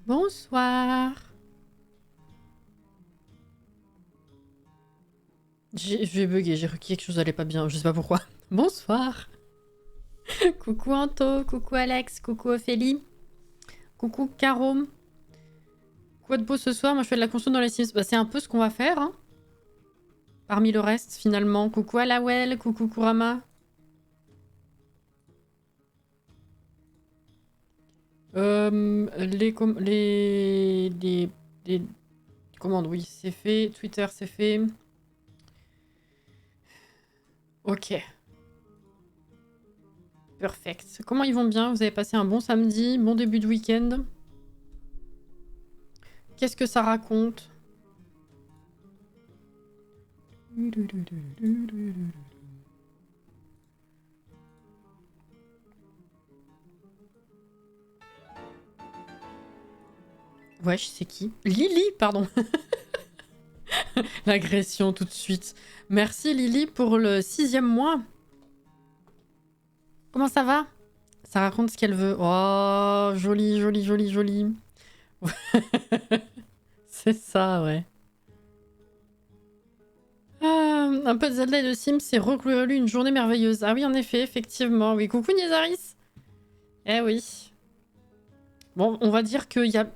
Bonsoir. J'ai bugué, j'ai cru que quelque chose allait pas bien, je sais pas pourquoi. Bonsoir. Coucou Anto, coucou Alex, coucou Ophélie, coucou Caro. Quoi de beau ce soir? Moi je fais de la construction dans les Sims. Bah, c'est un peu ce qu'on va faire, hein. Parmi le reste, finalement. Coucou Alawel, coucou Kurama. Les commandes, oui, c'est fait. Twitter, c'est fait. Ok. Perfect. Comment ils vont bien? Vous avez passé un bon samedi, bon début de week-end? Qu'est-ce que ça raconte? Wesh, c'est qui? Lily, pardon. L'agression tout de suite. Merci Lily pour le 6e mois. Comment ça va? Ça raconte ce qu'elle veut. Oh, joli, joli, joli, joli. C'est ça, ouais. Ah, un peu de Zelda et de Sims, c'est reclus une journée merveilleuse. Ah oui, en effet, effectivement. Oui, coucou Nizaris. Eh oui. Bon, on va dire qu'il y a...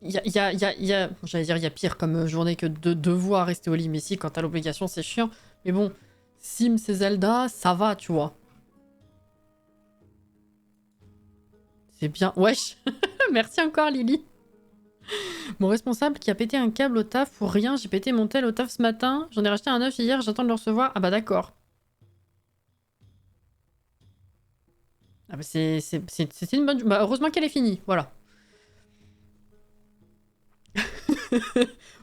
J'allais dire, il y a pire comme journée que de devoir rester au lit. Mais si, quand t'as l'obligation, c'est chiant. Mais bon, Sims et Zelda, ça va, tu vois. C'est bien. Wesh. Merci encore, Lily. Mon responsable qui a pété un câble au taf pour rien. J'ai pété mon tel au taf ce matin. J'en ai racheté un neuf hier. J'attends de le recevoir. Ah bah d'accord. Ah bah c'était une bonne... Bah heureusement qu'elle est finie. Voilà.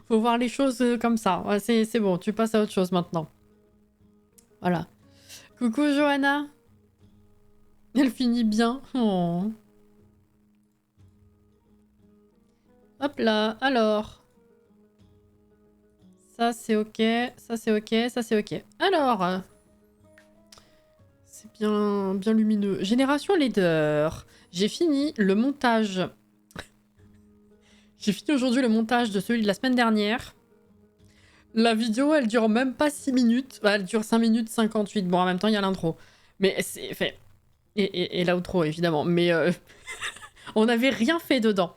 Faut voir les choses comme ça. Ouais, c'est bon. Tu passes à autre chose maintenant. Voilà. Coucou Johanna. Elle finit bien. Oh. Hop là. Alors. Ça c'est ok. Ça c'est ok. Ça c'est ok. Alors. C'est bien, bien lumineux. Génération Leader. J'ai fini le montage. J'ai fini aujourd'hui le montage de celui de la semaine dernière. La vidéo, elle dure même pas 6 minutes. Bah, elle dure 5 minutes 58. Bon, en même temps, il y a l'intro. Mais c'est fait. Et l'outro, évidemment. Mais on n'avait rien fait dedans.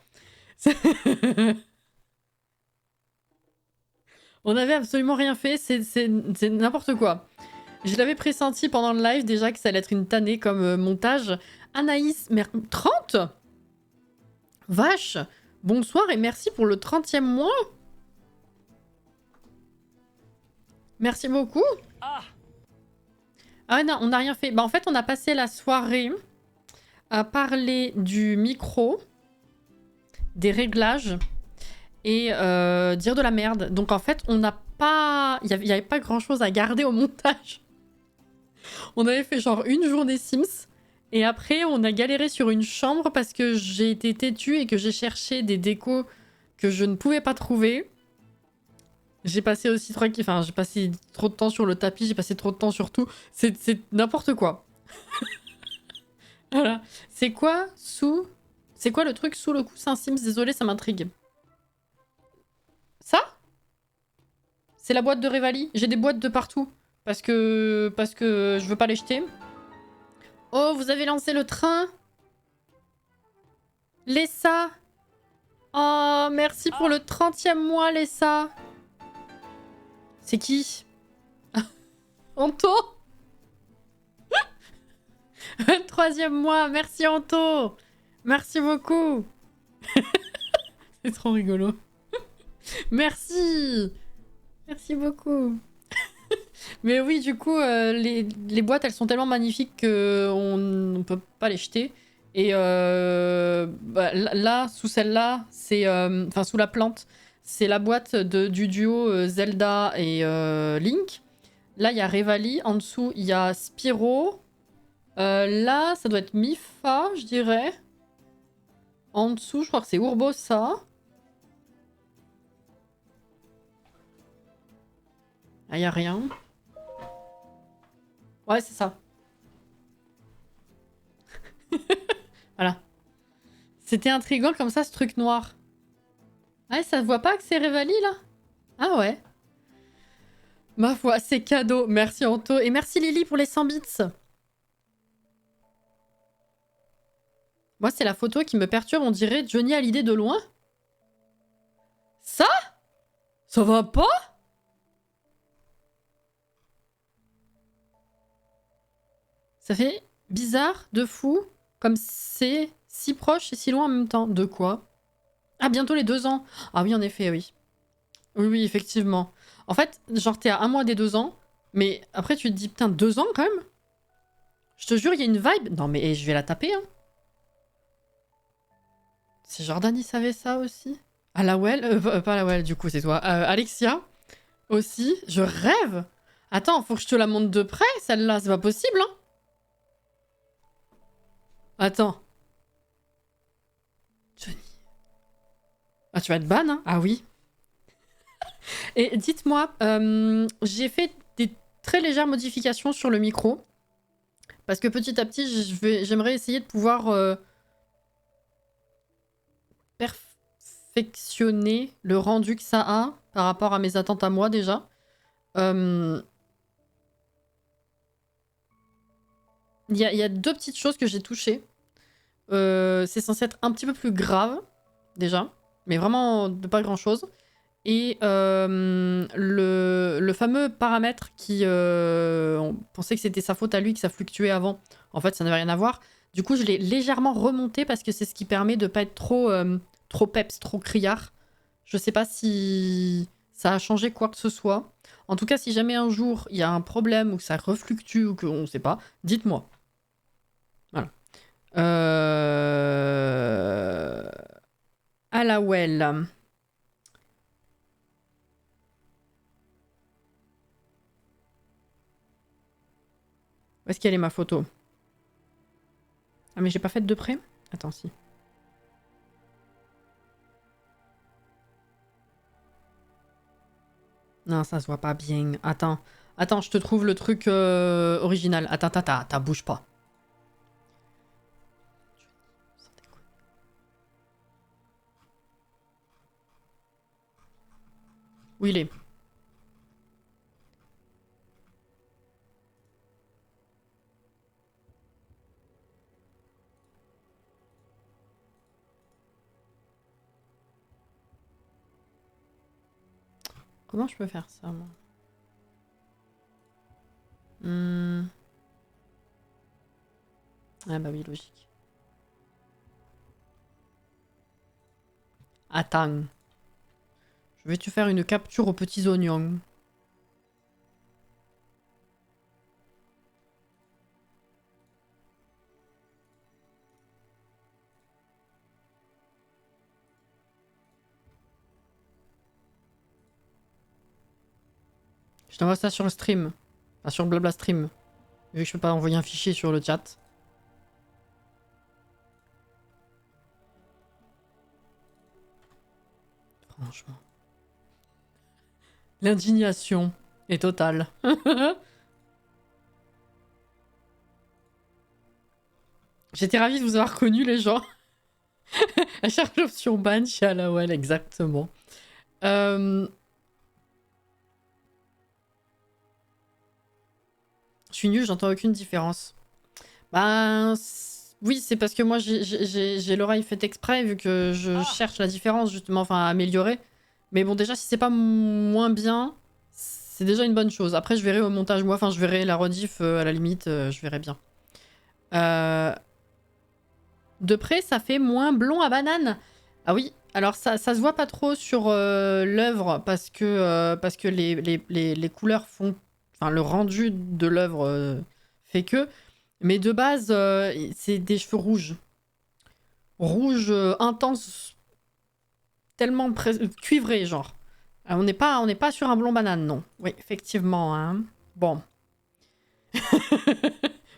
On n'avait absolument rien fait. C'est n'importe quoi. Je l'avais pressenti pendant le live déjà que ça allait être une tannée comme montage. Anaïs, 30 ? Vache. Bonsoir et merci pour le 30e mois. Merci beaucoup. Ah non, on n'a rien fait. Bah en fait, on a passé la soirée à parler du micro, des réglages et dire de la merde. Donc en fait, on n'a pas... Il n'y avait pas grand-chose à garder au montage. On avait fait genre une journée Sims. Et après, on a galéré sur une chambre parce que j'ai été têtue et que j'ai cherché des décos que je ne pouvais pas trouver. J'ai passé aussi j'ai passé trop de temps sur le tapis, j'ai passé trop de temps sur tout. C'est n'importe quoi. Voilà. C'est quoi le truc sous le coussin Sims? Désolé, ça m'intrigue. Ça? C'est la boîte de Revali. J'ai des boîtes de partout. Parce que je veux pas les jeter. Oh, vous avez lancé le train? Lessa. Oh, merci pour le 30e mois, Lessa. C'est qui? Anto? 23e mois, merci Anto. Merci beaucoup. C'est trop rigolo. Merci. Merci beaucoup. Mais oui, du coup, les boîtes, elles sont tellement magnifiques qu'on ne peut pas les jeter. Et bah, là, sous celle-là, c'est... Enfin, sous la plante, c'est la boîte du duo Zelda et Link. Là, il y a Revali. En dessous, il y a Spyro. Là, ça doit être Mifa, je dirais. En dessous, je crois que c'est Urbosa. Ah, il n'y a rien. Ouais, c'est ça. Voilà. C'était intriguant comme ça, ce truc noir. Ah, ça se voit pas que c'est Révali, là? Ah ouais. Ma foi, c'est cadeau. Merci Anto. Et merci Lily pour les 100 bits. Moi, c'est la photo qui me perturbe. On dirait Johnny Hallyday de loin. Ça? Ça va pas? Ça fait bizarre, de fou. Comme c'est si proche et si loin en même temps. De quoi? Ah, bientôt les 2 ans. Ah oui, en effet, oui. Oui, oui, effectivement. En fait, genre, t'es à 1 mois des 2 ans. Mais après, tu te dis, putain, 2 ans quand même? Je te jure, il y a une vibe. Non, mais je vais la taper, hein. Si Jordan, il savait ça aussi. Ah, la Well, pas la Well, du coup, c'est toi. Alexia aussi. Je rêve. Attends, faut que je te la montre de près, celle-là. C'est pas possible, hein. Attends. Johnny. Ah, tu vas être ban, hein. Ah oui. Et dites-moi, j'ai fait des très légères modifications sur le micro. Parce que petit à petit, j'aimerais essayer de pouvoir perfectionner le rendu que ça a par rapport à mes attentes à moi déjà. Il y a 2 petites choses que j'ai touchées. C'est censé être un petit peu plus grave, déjà. Mais vraiment de pas grand-chose. Et le fameux paramètre qui... on pensait que c'était sa faute à lui, que ça fluctuait avant. En fait, ça n'avait rien à voir. Du coup, je l'ai légèrement remonté parce que c'est ce qui permet de pas être trop peps, trop criard. Je sais pas si ça a changé quoi que ce soit. En tout cas, si jamais un jour il y a un problème ou que ça refluctue ou qu'on sait pas, dites-moi. Voilà. À la well. Où est-ce qu'elle est ma photo? Ah mais j'ai pas fait de près? Attends, si. Non, ça se voit pas bien. Attends. Attends, je te trouve le truc original. Attends, bouge pas. Où il est? Comment je peux faire ça, moi? Ah bah oui, logique. Attends. Je vais te faire une capture aux petits oignons. Je t'envoie ça sur le stream. Enfin, sur Blabla Stream. Vu que je peux pas envoyer un fichier sur le chat. Franchement. L'indignation est totale. J'étais ravie de vous avoir connu, les gens. À chaque option ban chez Alawel, exactement. Je suis nulle, j'entends aucune différence. Ben... Oui, c'est parce que moi, j'ai l'oreille faite exprès, vu que je cherche la différence, justement, enfin, à améliorer. Mais bon, déjà, si c'est pas moins bien, c'est déjà une bonne chose. Après, je verrai au montage, moi, enfin, je verrai la rediff, à la limite, je verrai bien. De près, ça fait moins blond à banane. Ah oui, alors ça se voit pas trop sur l'œuvre, parce que les couleurs font... Enfin, le rendu de l'œuvre fait que... Mais de base, c'est des cheveux rouges. Rouge intense, tellement cuivré, genre. On n'est pas sur un blond banane, non. Oui, effectivement, hein. Bon.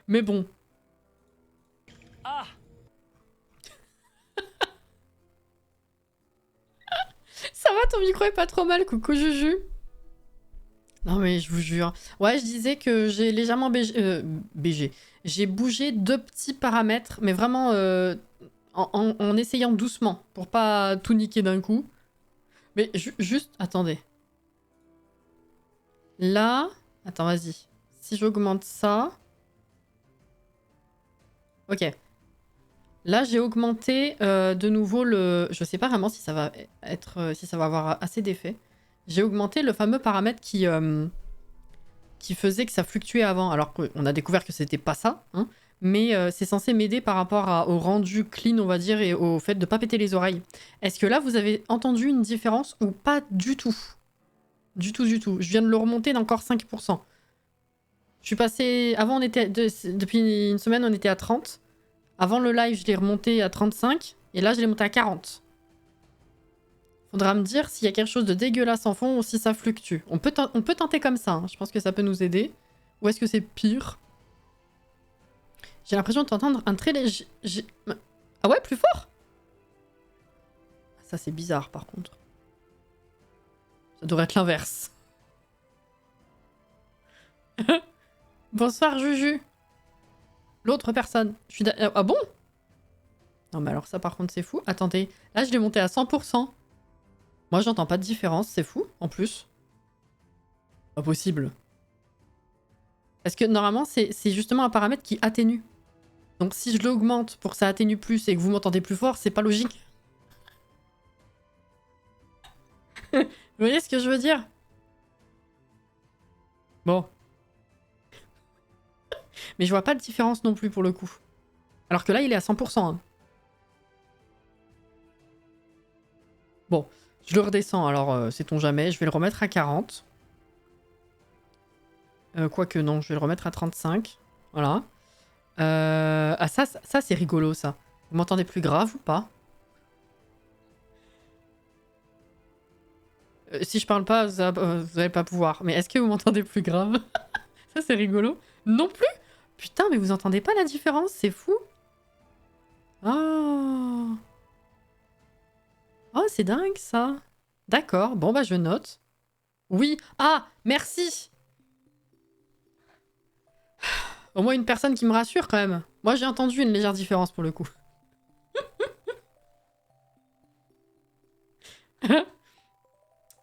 Mais bon. Ah. Ça va, ton micro est pas trop mal, coucou Juju. Non mais je vous jure. Ouais, je disais que j'ai légèrement BG. J'ai bougé 2 petits paramètres, mais vraiment en essayant doucement, pour pas tout niquer d'un coup. Mais juste, attendez. Là, attends, vas-y. Si j'augmente ça... Ok. Là, j'ai augmenté de nouveau le... Je sais pas vraiment si ça va être... si ça va avoir assez d'effet. J'ai augmenté le fameux paramètre qui faisait que ça fluctuait avant. Alors qu'on a découvert que c'était pas ça. Hein, mais c'est censé m'aider par rapport au rendu clean, on va dire, et au fait de pas péter les oreilles. Est-ce que là, vous avez entendu une différence ou pas du tout? Du tout, du tout. Je viens de le remonter d'encore 5%. Je suis passé... Avant, on était... Depuis une semaine, on était à 30. Avant le live, je l'ai remonté à 35. Et là, je l'ai monté à 40. Faudra me dire s'il y a quelque chose de dégueulasse en fond ou si ça fluctue. On peut tenter comme ça. Hein. Je pense que ça peut nous aider. Ou est-ce que c'est pire? J'ai l'impression de t'entendre un très léger... Ah ouais, plus fort? Ça, c'est bizarre, par contre. Ça devrait être l'inverse. Bonsoir, Juju. L'autre personne. Je suis ah bon? Non, mais alors ça, par contre, c'est fou. Attendez. Là, je l'ai monté à 100%. Moi, j'entends pas de différence. C'est fou, en plus. Pas possible. Parce que, normalement, c'est justement un paramètre qui atténue. Donc, si je l'augmente pour que ça atténue plus et que vous m'entendez plus fort, c'est pas logique. Vous voyez ce que je veux dire? Bon. Mais je vois pas de différence non plus, pour le coup. Alors que là, il est à 100%. Hein. Bon. Je le redescends, alors sait-on jamais. Je vais le remettre à 40. Quoique non, je vais le remettre à 35. Voilà. Ah, ça c'est rigolo, ça. Vous m'entendez plus grave ou pas? Si je parle pas, vous allez pas pouvoir. Mais est-ce que vous m'entendez plus grave? Ça, c'est rigolo. Non plus? Putain, mais vous entendez pas la différence? C'est fou. Oh, oh c'est dingue, ça. D'accord, bon, bah, je note. Oui. Ah, merci. Au moins une personne qui me rassure, quand même. Moi, j'ai entendu une légère différence, pour le coup.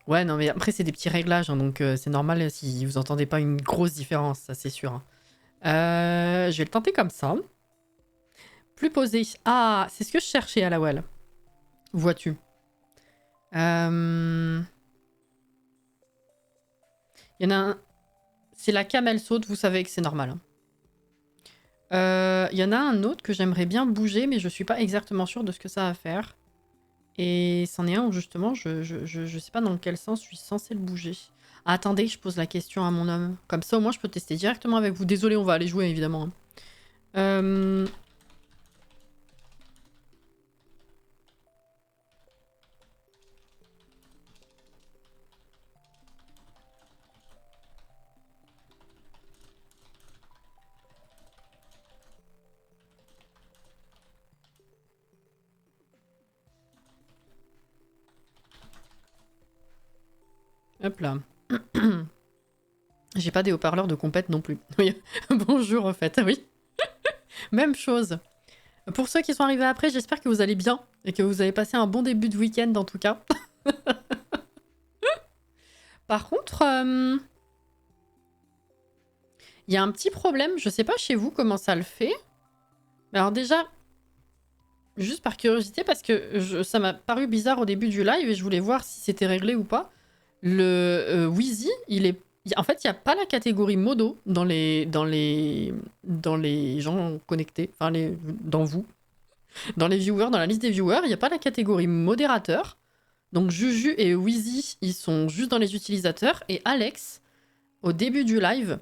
Ouais, non, mais après, c'est des petits réglages, hein, donc c'est normal si vous entendez pas une grosse différence, ça, c'est sûr. Hein. Je vais le tenter comme ça. Plus posé. Ah, c'est ce que je cherchais à la well. Vois-tu. Il y en a un... C'est la camelle saute, vous savez que c'est normal. Il y en a un autre que j'aimerais bien bouger, mais je suis pas exactement sûre de ce que ça va faire. Et c'en est un où justement, je sais pas dans quel sens je suis censée le bouger. Ah, attendez, je pose la question à mon homme. Comme ça, au moins, je peux tester directement avec vous. Désolé, on va aller jouer, évidemment. Hop là. J'ai pas des haut-parleurs de compète non plus. Oui. Bonjour, en fait. Oui. Même chose. Pour ceux qui sont arrivés après, j'espère que vous allez bien et que vous avez passé un bon début de week-end en tout cas. Par contre, il y a un petit problème. Je sais pas chez vous comment ça le fait. Mais alors déjà, juste par curiosité, parce que ça m'a paru bizarre au début du live et je voulais voir si c'était réglé ou pas. Le Wheezy, il est... En fait, il n'y a pas la catégorie modo dans les gens connectés, enfin dans vous. Dans les viewers, dans la liste des viewers, il n'y a pas la catégorie modérateur. Donc Juju et Wheezy, ils sont juste dans les utilisateurs. Et Alex, au début du live,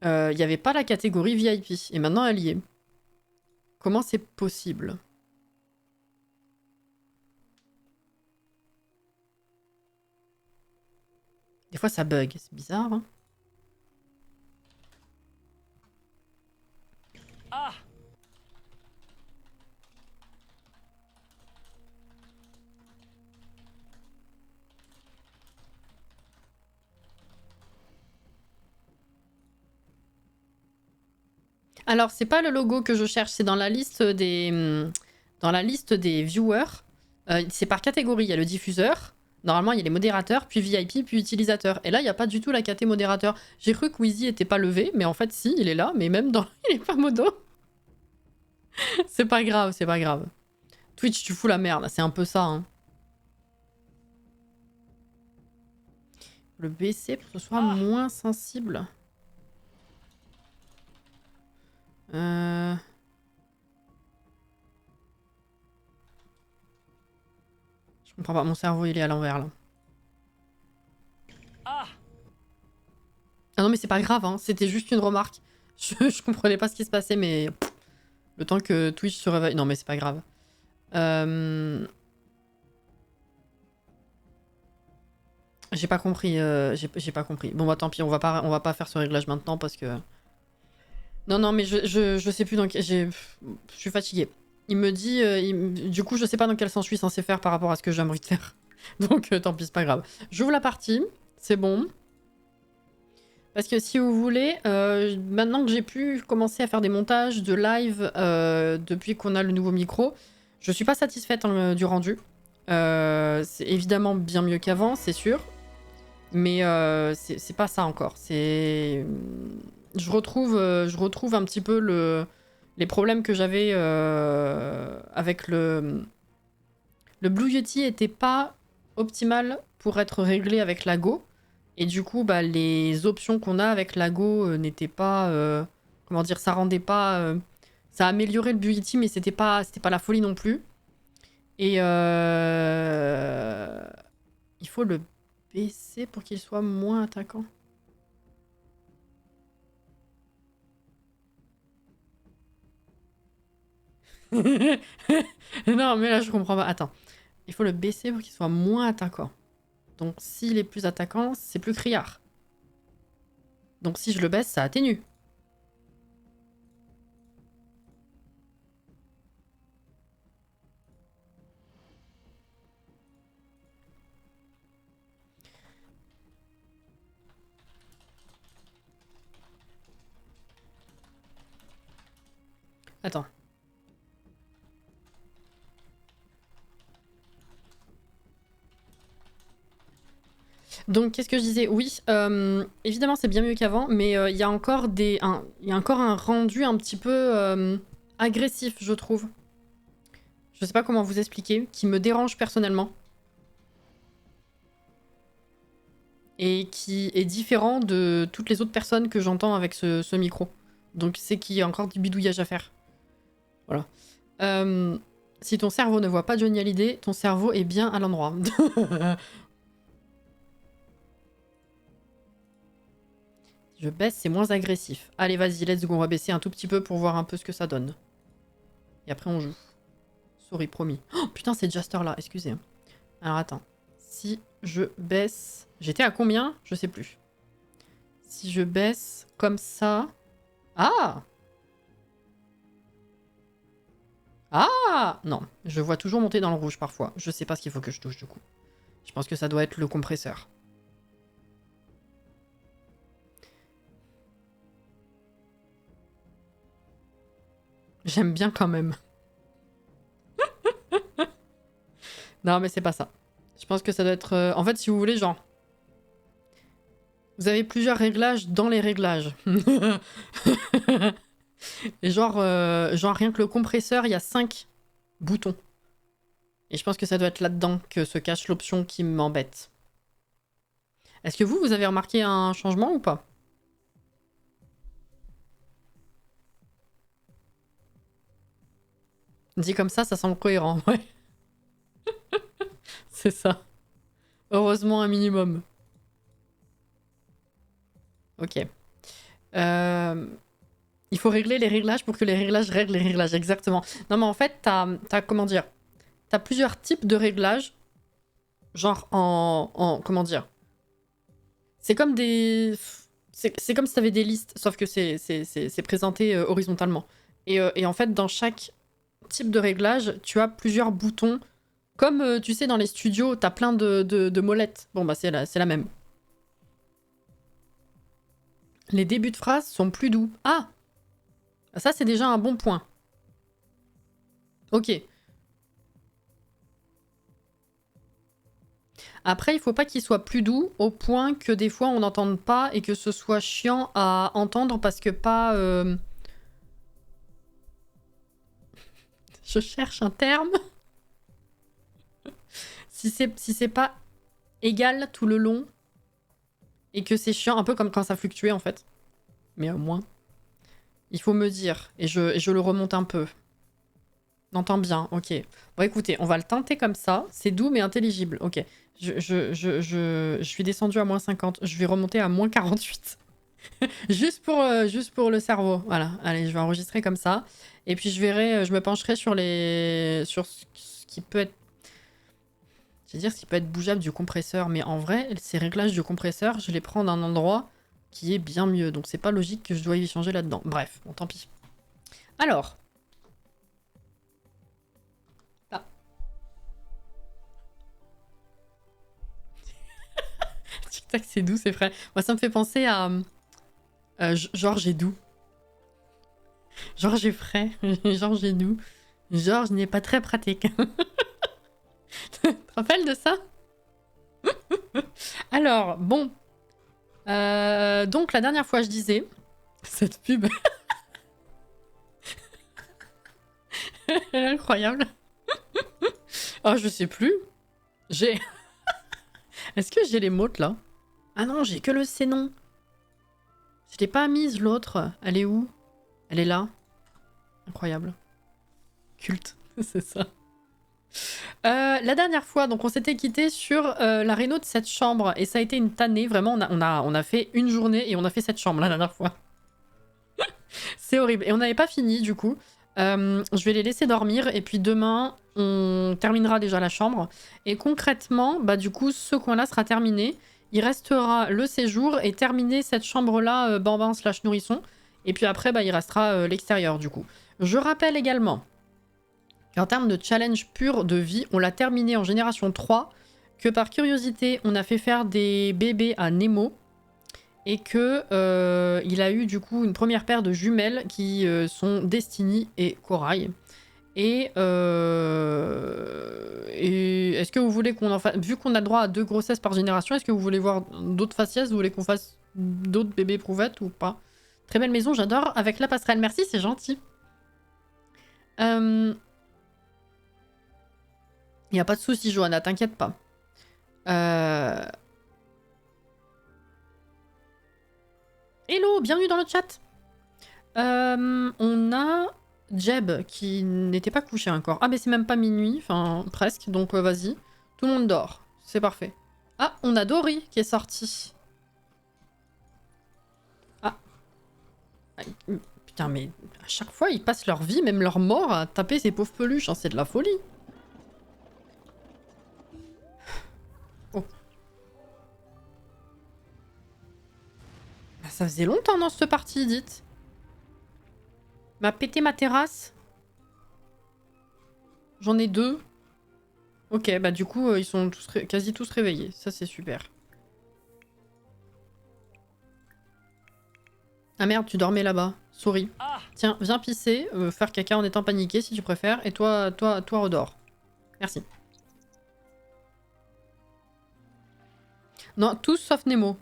il n'y avait pas la catégorie VIP. Et maintenant, elle y est. Comment c'est possible? Des fois, ça bug. C'est bizarre, hein. Ah! Alors, c'est pas le logo que je cherche, c'est dans la liste dans la liste des viewers, c'est par catégorie. Il y a le diffuseur, normalement il y a les modérateurs, puis VIP, puis utilisateur. Et là, il n'y a pas du tout la caté modérateur. J'ai cru que Wheezy était pas levé, mais en fait si, il est là, mais même dans... il est pas modo. C'est pas grave, c'est pas grave. Twitch, tu fous la merde, c'est un peu ça. Hein. Le baisser pour que ce soit moins sensible. Je comprends pas, mon cerveau il est à l'envers là. Ah non mais c'est pas grave, hein. C'était juste une remarque. Je comprenais pas ce qui se passait mais... Le temps que Twitch se réveille... Non mais c'est pas grave. J'ai pas compris, j'ai pas compris. Bon bah tant pis, on va pas faire ce réglage maintenant parce que... Non mais je sais plus dans quel... Je suis fatiguée. Il me dit... Du coup je sais pas dans quel sens je suis censé faire par rapport à ce que j'ai envie de faire. Donc tant pis, c'est pas grave. J'ouvre la partie, c'est bon. Parce que si vous voulez, maintenant que j'ai pu commencer à faire des montages de live depuis qu'on a le nouveau micro, je suis pas satisfaite du rendu. C'est évidemment bien mieux qu'avant, c'est sûr. Mais c'est pas ça encore. Je retrouve un petit peu les problèmes que j'avais avec le Blue Yeti était pas optimal pour être réglé avec la Go. Et du coup, bah, les options qu'on a avec la Go n'étaient pas... comment dire, ça rendait pas... ça améliorait le Blue Yeti, mais c'était pas la folie non plus. Et il faut le baisser pour qu'il soit moins attaquant. Non, mais là, je comprends pas. Attends. Il faut le baisser pour qu'il soit moins attaquant. Donc, s'il est plus attaquant, c'est plus criard. Donc, si je le baisse, ça atténue. Attends. Donc, qu'est-ce que je disais? Oui, évidemment, c'est bien mieux qu'avant, mais il y a encore un rendu un petit peu agressif, je trouve. Je sais pas comment vous expliquer, qui me dérange personnellement. Et qui est différent de toutes les autres personnes que j'entends avec ce micro. Donc, c'est qu'il y a encore du bidouillage à faire. Voilà. Si ton cerveau ne voit pas Johnny Hallyday, ton cerveau est bien à l'endroit. Je baisse, c'est moins agressif. Allez, vas-y, let's go. On va baisser un tout petit peu pour voir un peu ce que ça donne. Et après, on joue. Sorry, promis. Oh, putain, c'est Jaster là, excusez. Alors, attends. Si je baisse... J'étais à combien? Je sais plus. Si je baisse comme ça... Ah! Ah! Non, je vois toujours monter dans le rouge parfois. Je sais pas ce qu'il faut que je touche du coup. Je pense que ça doit être le compresseur. J'aime bien quand même. Non, mais c'est pas ça. Je pense que ça doit être... En fait, si vous voulez, genre... Vous avez plusieurs réglages dans les réglages. Et genre rien que le compresseur, il y a 5 boutons. Et je pense que ça doit être là-dedans que se cache l'option qui m'embête. Est-ce que vous avez remarqué un changement ou pas? Dit comme ça semble cohérent, ouais. C'est ça. Heureusement un minimum. Ok. Il faut régler les réglages pour que les réglages règlent les réglages, exactement. Non mais en fait, t'as comment dire? T'as plusieurs types de réglages. Genre comment dire? C'est comme des... C'est comme si t'avais des listes, sauf que c'est présenté horizontalement. Et en fait, dans chaque type de réglage, tu as plusieurs boutons. Comme, tu sais, dans les studios, t'as plein de molettes. Bon, bah, c'est la même. Les débuts de phrases sont plus doux. Ah! Ça, c'est déjà un bon point. Ok. Après, il faut pas qu'il soit plus doux au point que des fois on n'entende pas et que ce soit chiant à entendre parce que pas... Je cherche un terme. Si c'est pas égal tout le long et que c'est chiant, un peu comme quand ça fluctuait en fait. Mais au moins, il faut me dire et je le remonte un peu. On entend bien, ok. Bon écoutez, on va le teinter comme ça. C'est doux mais intelligible, ok. Je suis descendue à -50. Je vais remonter à -48. juste pour le cerveau. Voilà, allez, je vais enregistrer comme ça. Et puis je verrai, je me pencherai sur ce qui peut être... Je vais dire ce qui peut être bougeable du compresseur. Mais en vrai, ces réglages du compresseur, je les prends d'un endroit qui est bien mieux. Donc c'est pas logique que je dois y changer là-dedans. Bref, bon tant pis. Alors... Tic-tac, c'est doux, c'est frais. Moi, ça me fait penser à Georges et doux. Georges est frais. Georges est doux. Georges n'est pas très pratique. Tu te rappelles de ça? Alors, bon. Donc, la dernière fois, je disais... Cette pub... Incroyable. Oh, je sais plus. J'ai... Est-ce que j'ai les mots là? Ah non, j'ai que le C non. Je l'ai pas mise l'autre. Elle est où? Elle est là. Incroyable. Culte, c'est ça. La dernière fois, donc on s'était quitté sur la réno de cette chambre et ça a été une tannée. Vraiment, on a fait une journée et on a fait cette chambre la dernière fois. C'est horrible. Et on n'avait pas fini du coup. Je vais les laisser dormir et puis demain, on terminera déjà la chambre. Et concrètement, bah du coup, ce coin-là sera terminé. Il restera le séjour et terminer cette chambre-là, bambin/nourrisson. Et puis après, bah, il restera l'extérieur du coup. Je rappelle également qu'en termes de challenge pur de vie, on l'a terminé en génération 3, que par curiosité, on a fait faire des bébés à Nemo, et que il a eu du coup une première paire de jumelles qui sont Destiny et Corail. Et est-ce que vous voulez qu'on en fasse... Vu qu'on a droit à 2 grossesses par génération, est-ce que vous voulez voir d'autres faciès? Vous voulez qu'on fasse d'autres bébés éprouvettes ou pas? Très belle maison, j'adore. Avec la passerelle, merci, c'est gentil. Il n'y a pas de souci, Johanna, t'inquiète pas. Hello, bienvenue dans le chat. On a Jeb qui n'était pas couché encore. Ah mais c'est même pas minuit, enfin presque, donc vas-y. Tout le monde dort, c'est parfait. Ah, on a Dory qui est sortie. Ah. Putain mais à chaque fois ils passent leur vie, même leur mort, à taper ces pauvres peluches, hein, c'est de la folie. Oh. Bah, ça faisait longtemps dans cette partie, dites. M'a pété ma terrasse. J'en ai 2. Ok, bah du coup, ils sont tous quasi tous réveillés. Ça, c'est super. Ah merde, tu dormais là-bas. Souris. Tiens, viens pisser, faire caca en étant paniqué si tu préfères. Et toi redors. Merci. Non, tous sauf Nemo.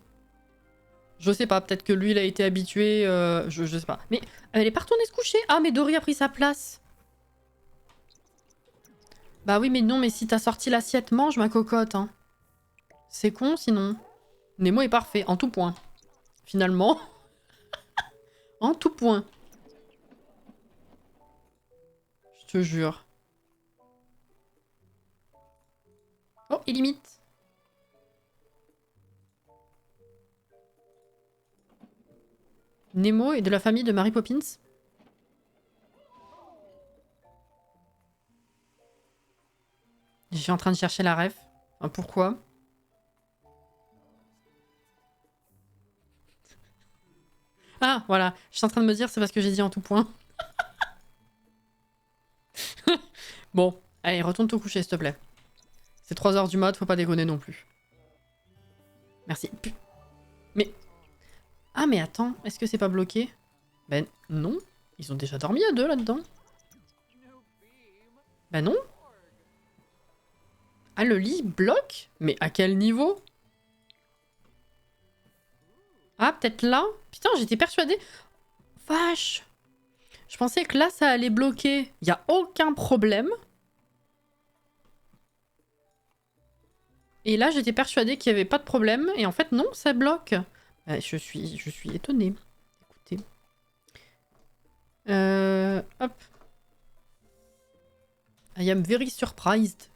Je sais pas, peut-être que lui, il a été habitué. Je sais pas. Mais elle est pas retournée se coucher. Ah, mais Dory a pris sa place. Bah oui, mais non, mais si t'as sorti l'assiette, mange ma cocotte. Hein. C'est con, sinon. Nemo est parfait, en tout point. Finalement. En tout point. Je te jure. Oh, il imite. Nemo est de la famille de Mary Poppins. Je suis en train de chercher la ref. Enfin, pourquoi? Ah, voilà. Je suis en train de me dire, c'est parce que j'ai dit en tout point. Bon, allez, retourne te coucher, s'il te plaît. C'est 3h du mat, faut pas déconner non plus. Merci. Mais... Ah, mais attends, est-ce que c'est pas bloqué? Ben non. Ils ont déjà dormi à 2 là-dedans. Ben non. Ah, le lit bloque? Mais à quel niveau? Ah, peut-être là? Putain, j'étais persuadée. Vache! Je pensais que là, ça allait bloquer. Y a aucun problème. Et là, j'étais persuadée qu'il n'y avait pas de problème. Et en fait, non, ça bloque. Je suis étonnée. Écoutez. Hop. I am very surprised.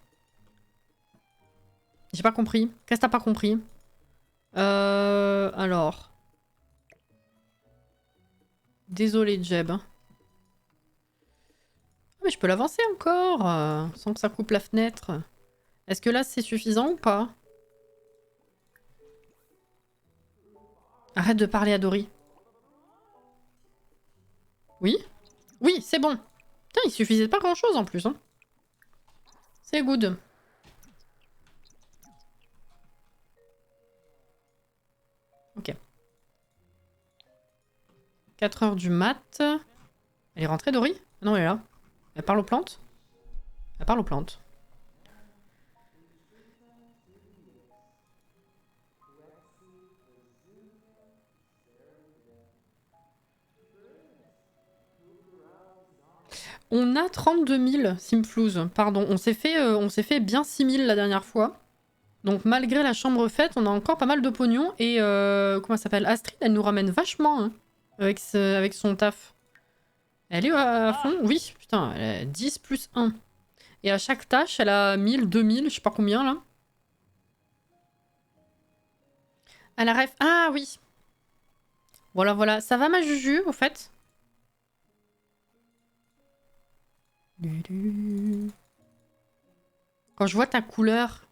J'ai pas compris. Qu'est-ce que t'as pas compris? Alors. Désolé, Jeb. Ah, mais je peux l'avancer encore, sans que ça coupe la fenêtre. Est-ce que là, c'est suffisant ou pas? Arrête de parler à Dory. Oui? Oui, c'est bon. Putain, il suffisait pas grand-chose en plus. Hein. C'est good. Ok. 4 heures du mat. Elle est rentrée, Dory? Non, elle est là. Elle parle aux plantes? Elle parle aux plantes. On a 32 000 Simflouz. Pardon, on s'est fait bien 6 000 la dernière fois. Donc malgré la chambre faite, on a encore pas mal de pognon. Et comment ça s'appelle? Astrid, elle nous ramène vachement hein, avec son taf. Elle est à fond? Oui, putain, elle a 10 plus 1. Et à chaque tâche, elle a 1000, 2000, je sais pas combien là. À la ref. Ah oui. Voilà, voilà. Ça va ma Juju, au fait? Quand je vois ta couleur,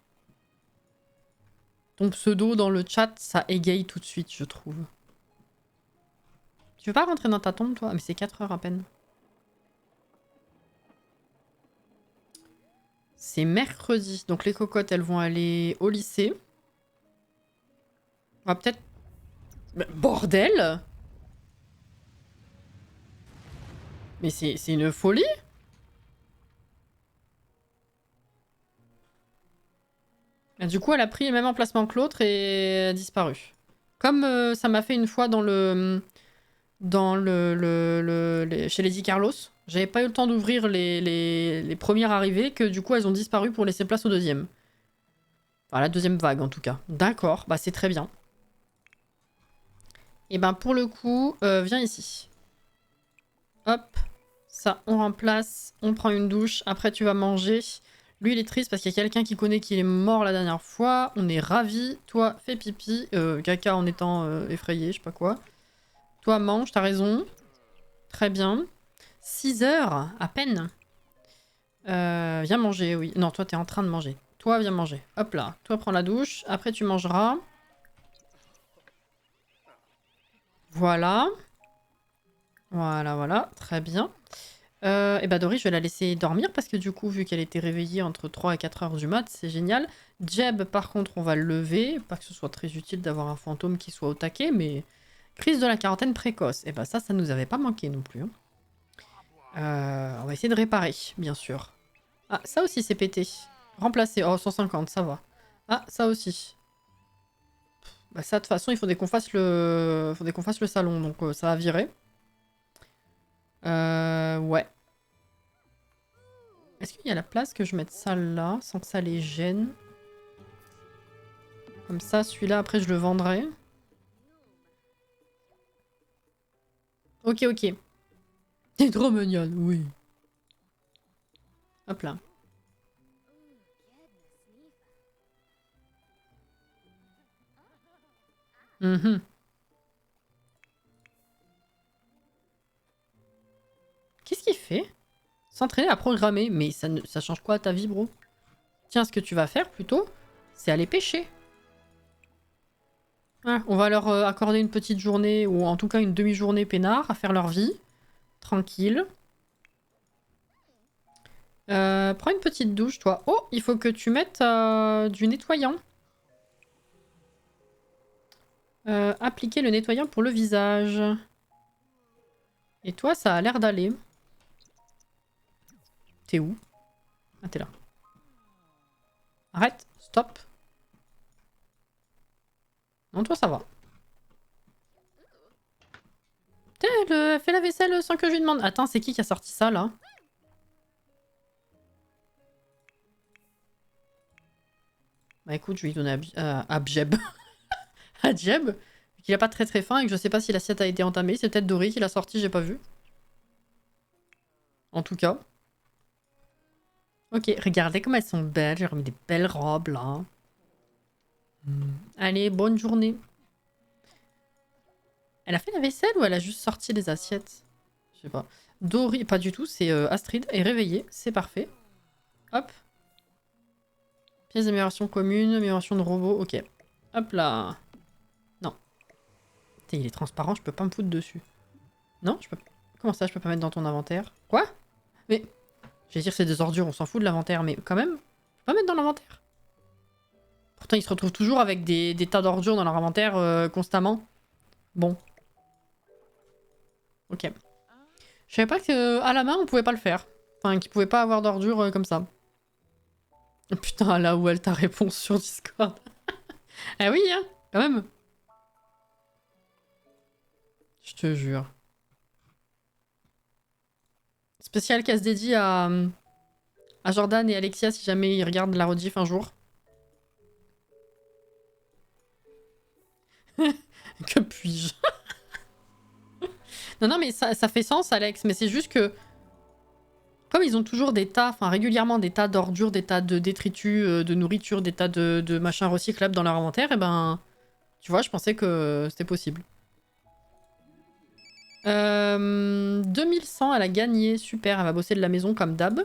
ton pseudo dans le chat, ça égaye tout de suite, je trouve. Tu veux pas rentrer dans ta tombe, toi? Mais c'est 4 heures à peine. C'est mercredi. Donc les cocottes, elles vont aller au lycée. On va peut-être... Bordel! Mais c'est une folie! Et du coup, elle a pris le même emplacement que l'autre et a disparu. Comme ça m'a fait une fois dans le... chez Lady Carlos. J'avais pas eu le temps d'ouvrir les premières arrivées, que du coup elles ont disparu pour laisser place au deuxième. Enfin, la deuxième vague en tout cas. D'accord, bah c'est très bien. Et ben pour le coup, viens ici. Hop, ça on remplace, on prend une douche, après tu vas manger. Lui il est triste parce qu'il y a quelqu'un qui connaît qu'il est mort la dernière fois. On est ravis. Toi, fais pipi. Caca en étant effrayé, je sais pas quoi. Toi, mange, t'as raison. Très bien. 6 heures, à peine. Viens manger, oui. Non, toi, t'es en train de manger. Toi, viens manger. Hop là. Toi, prends la douche. Après, tu mangeras. Voilà. Voilà, voilà. Très bien. Et bah, Dory, je vais la laisser dormir parce que du coup, vu qu'elle était réveillée entre 3 et 4 heures du mat, c'est génial. Jeb, par contre, on va le lever. Pas que ce soit très utile d'avoir un fantôme qui soit au taquet, mais... Crise de la quarantaine précoce. Et bah, ça nous avait pas manqué non plus. Hein. On va essayer de réparer, bien sûr. Ah, ça aussi, c'est pété. Remplacé. Oh, 150, ça va. Ah, ça aussi. Bah ça, de toute façon, il faudrait qu'on fasse le salon, donc ça va virer. Ouais. Est-ce qu'il y a la place que je mette ça là, sans que ça les gêne? Comme ça, celui-là, après, je le vendrai. Ok, ok. T'es trop mignonne, oui. Hop là. Mhm. Qu'est-ce qu'il fait? S'entraîner à programmer. Mais ça change quoi à ta vie, bro? Tiens, ce que tu vas faire, plutôt, c'est aller pêcher. Ah, on va leur accorder une petite journée, ou en tout cas une demi-journée peinard, à faire leur vie. Tranquille. Prends une petite douche, toi. Oh, il faut que tu mettes du nettoyant. Appliquer le nettoyant pour le visage. Et toi, ça a l'air d'aller. T'es où? Ah, t'es là. Arrête, stop. Non, toi, ça va. Putain, elle fait la vaisselle sans que je lui demande. Attends, c'est qui a sorti ça, là? Bah écoute, je vais lui donner à Bjeb. À Djeb. Qu'il a pas très très faim et que je sais pas si l'assiette a été entamée. C'est peut-être Dory qui l'a sorti, j'ai pas vu. En tout cas. Ok, regardez comme elles sont belles. J'ai remis des belles robes, là. Allez, bonne journée. Elle a fait la vaisselle ou elle a juste sorti les assiettes? Je sais pas. Dory, pas du tout, c'est Astrid est réveillée, c'est parfait. Hop. Pièce d'amélioration commune, amélioration de robot, ok. Hop là. Non. Putain, il est transparent, je peux pas me foutre dessus. Non, je peux... Comment ça, je peux pas mettre dans ton inventaire? Quoi? Mais... J'allais dire c'est des ordures, on s'en fout de l'inventaire, mais quand même, je peux pas mettre dans l'inventaire. Pourtant, ils se retrouvent toujours avec des tas d'ordures dans leur inventaire constamment. Bon. Ok. Je savais pas qu'à la main, on pouvait pas le faire. Enfin, qu'ils pouvaient pas avoir d'ordures comme ça. Putain, là où elle ta réponse sur Discord. Ah oui, hein, quand même. Je te jure. Spécial casse dédié à Jordan et Alexia si jamais ils regardent la rediff un jour. Que puis-je? Non, non, mais ça fait sens, Alex. Mais c'est juste que... Comme ils ont toujours des tas, enfin régulièrement des tas d'ordures, des tas de détritus, de nourriture, des tas de machins recyclables dans leur inventaire, et ben... Tu vois, je pensais que c'était possible. 2100, elle a gagné. Super, elle va bosser de la maison comme d'hab.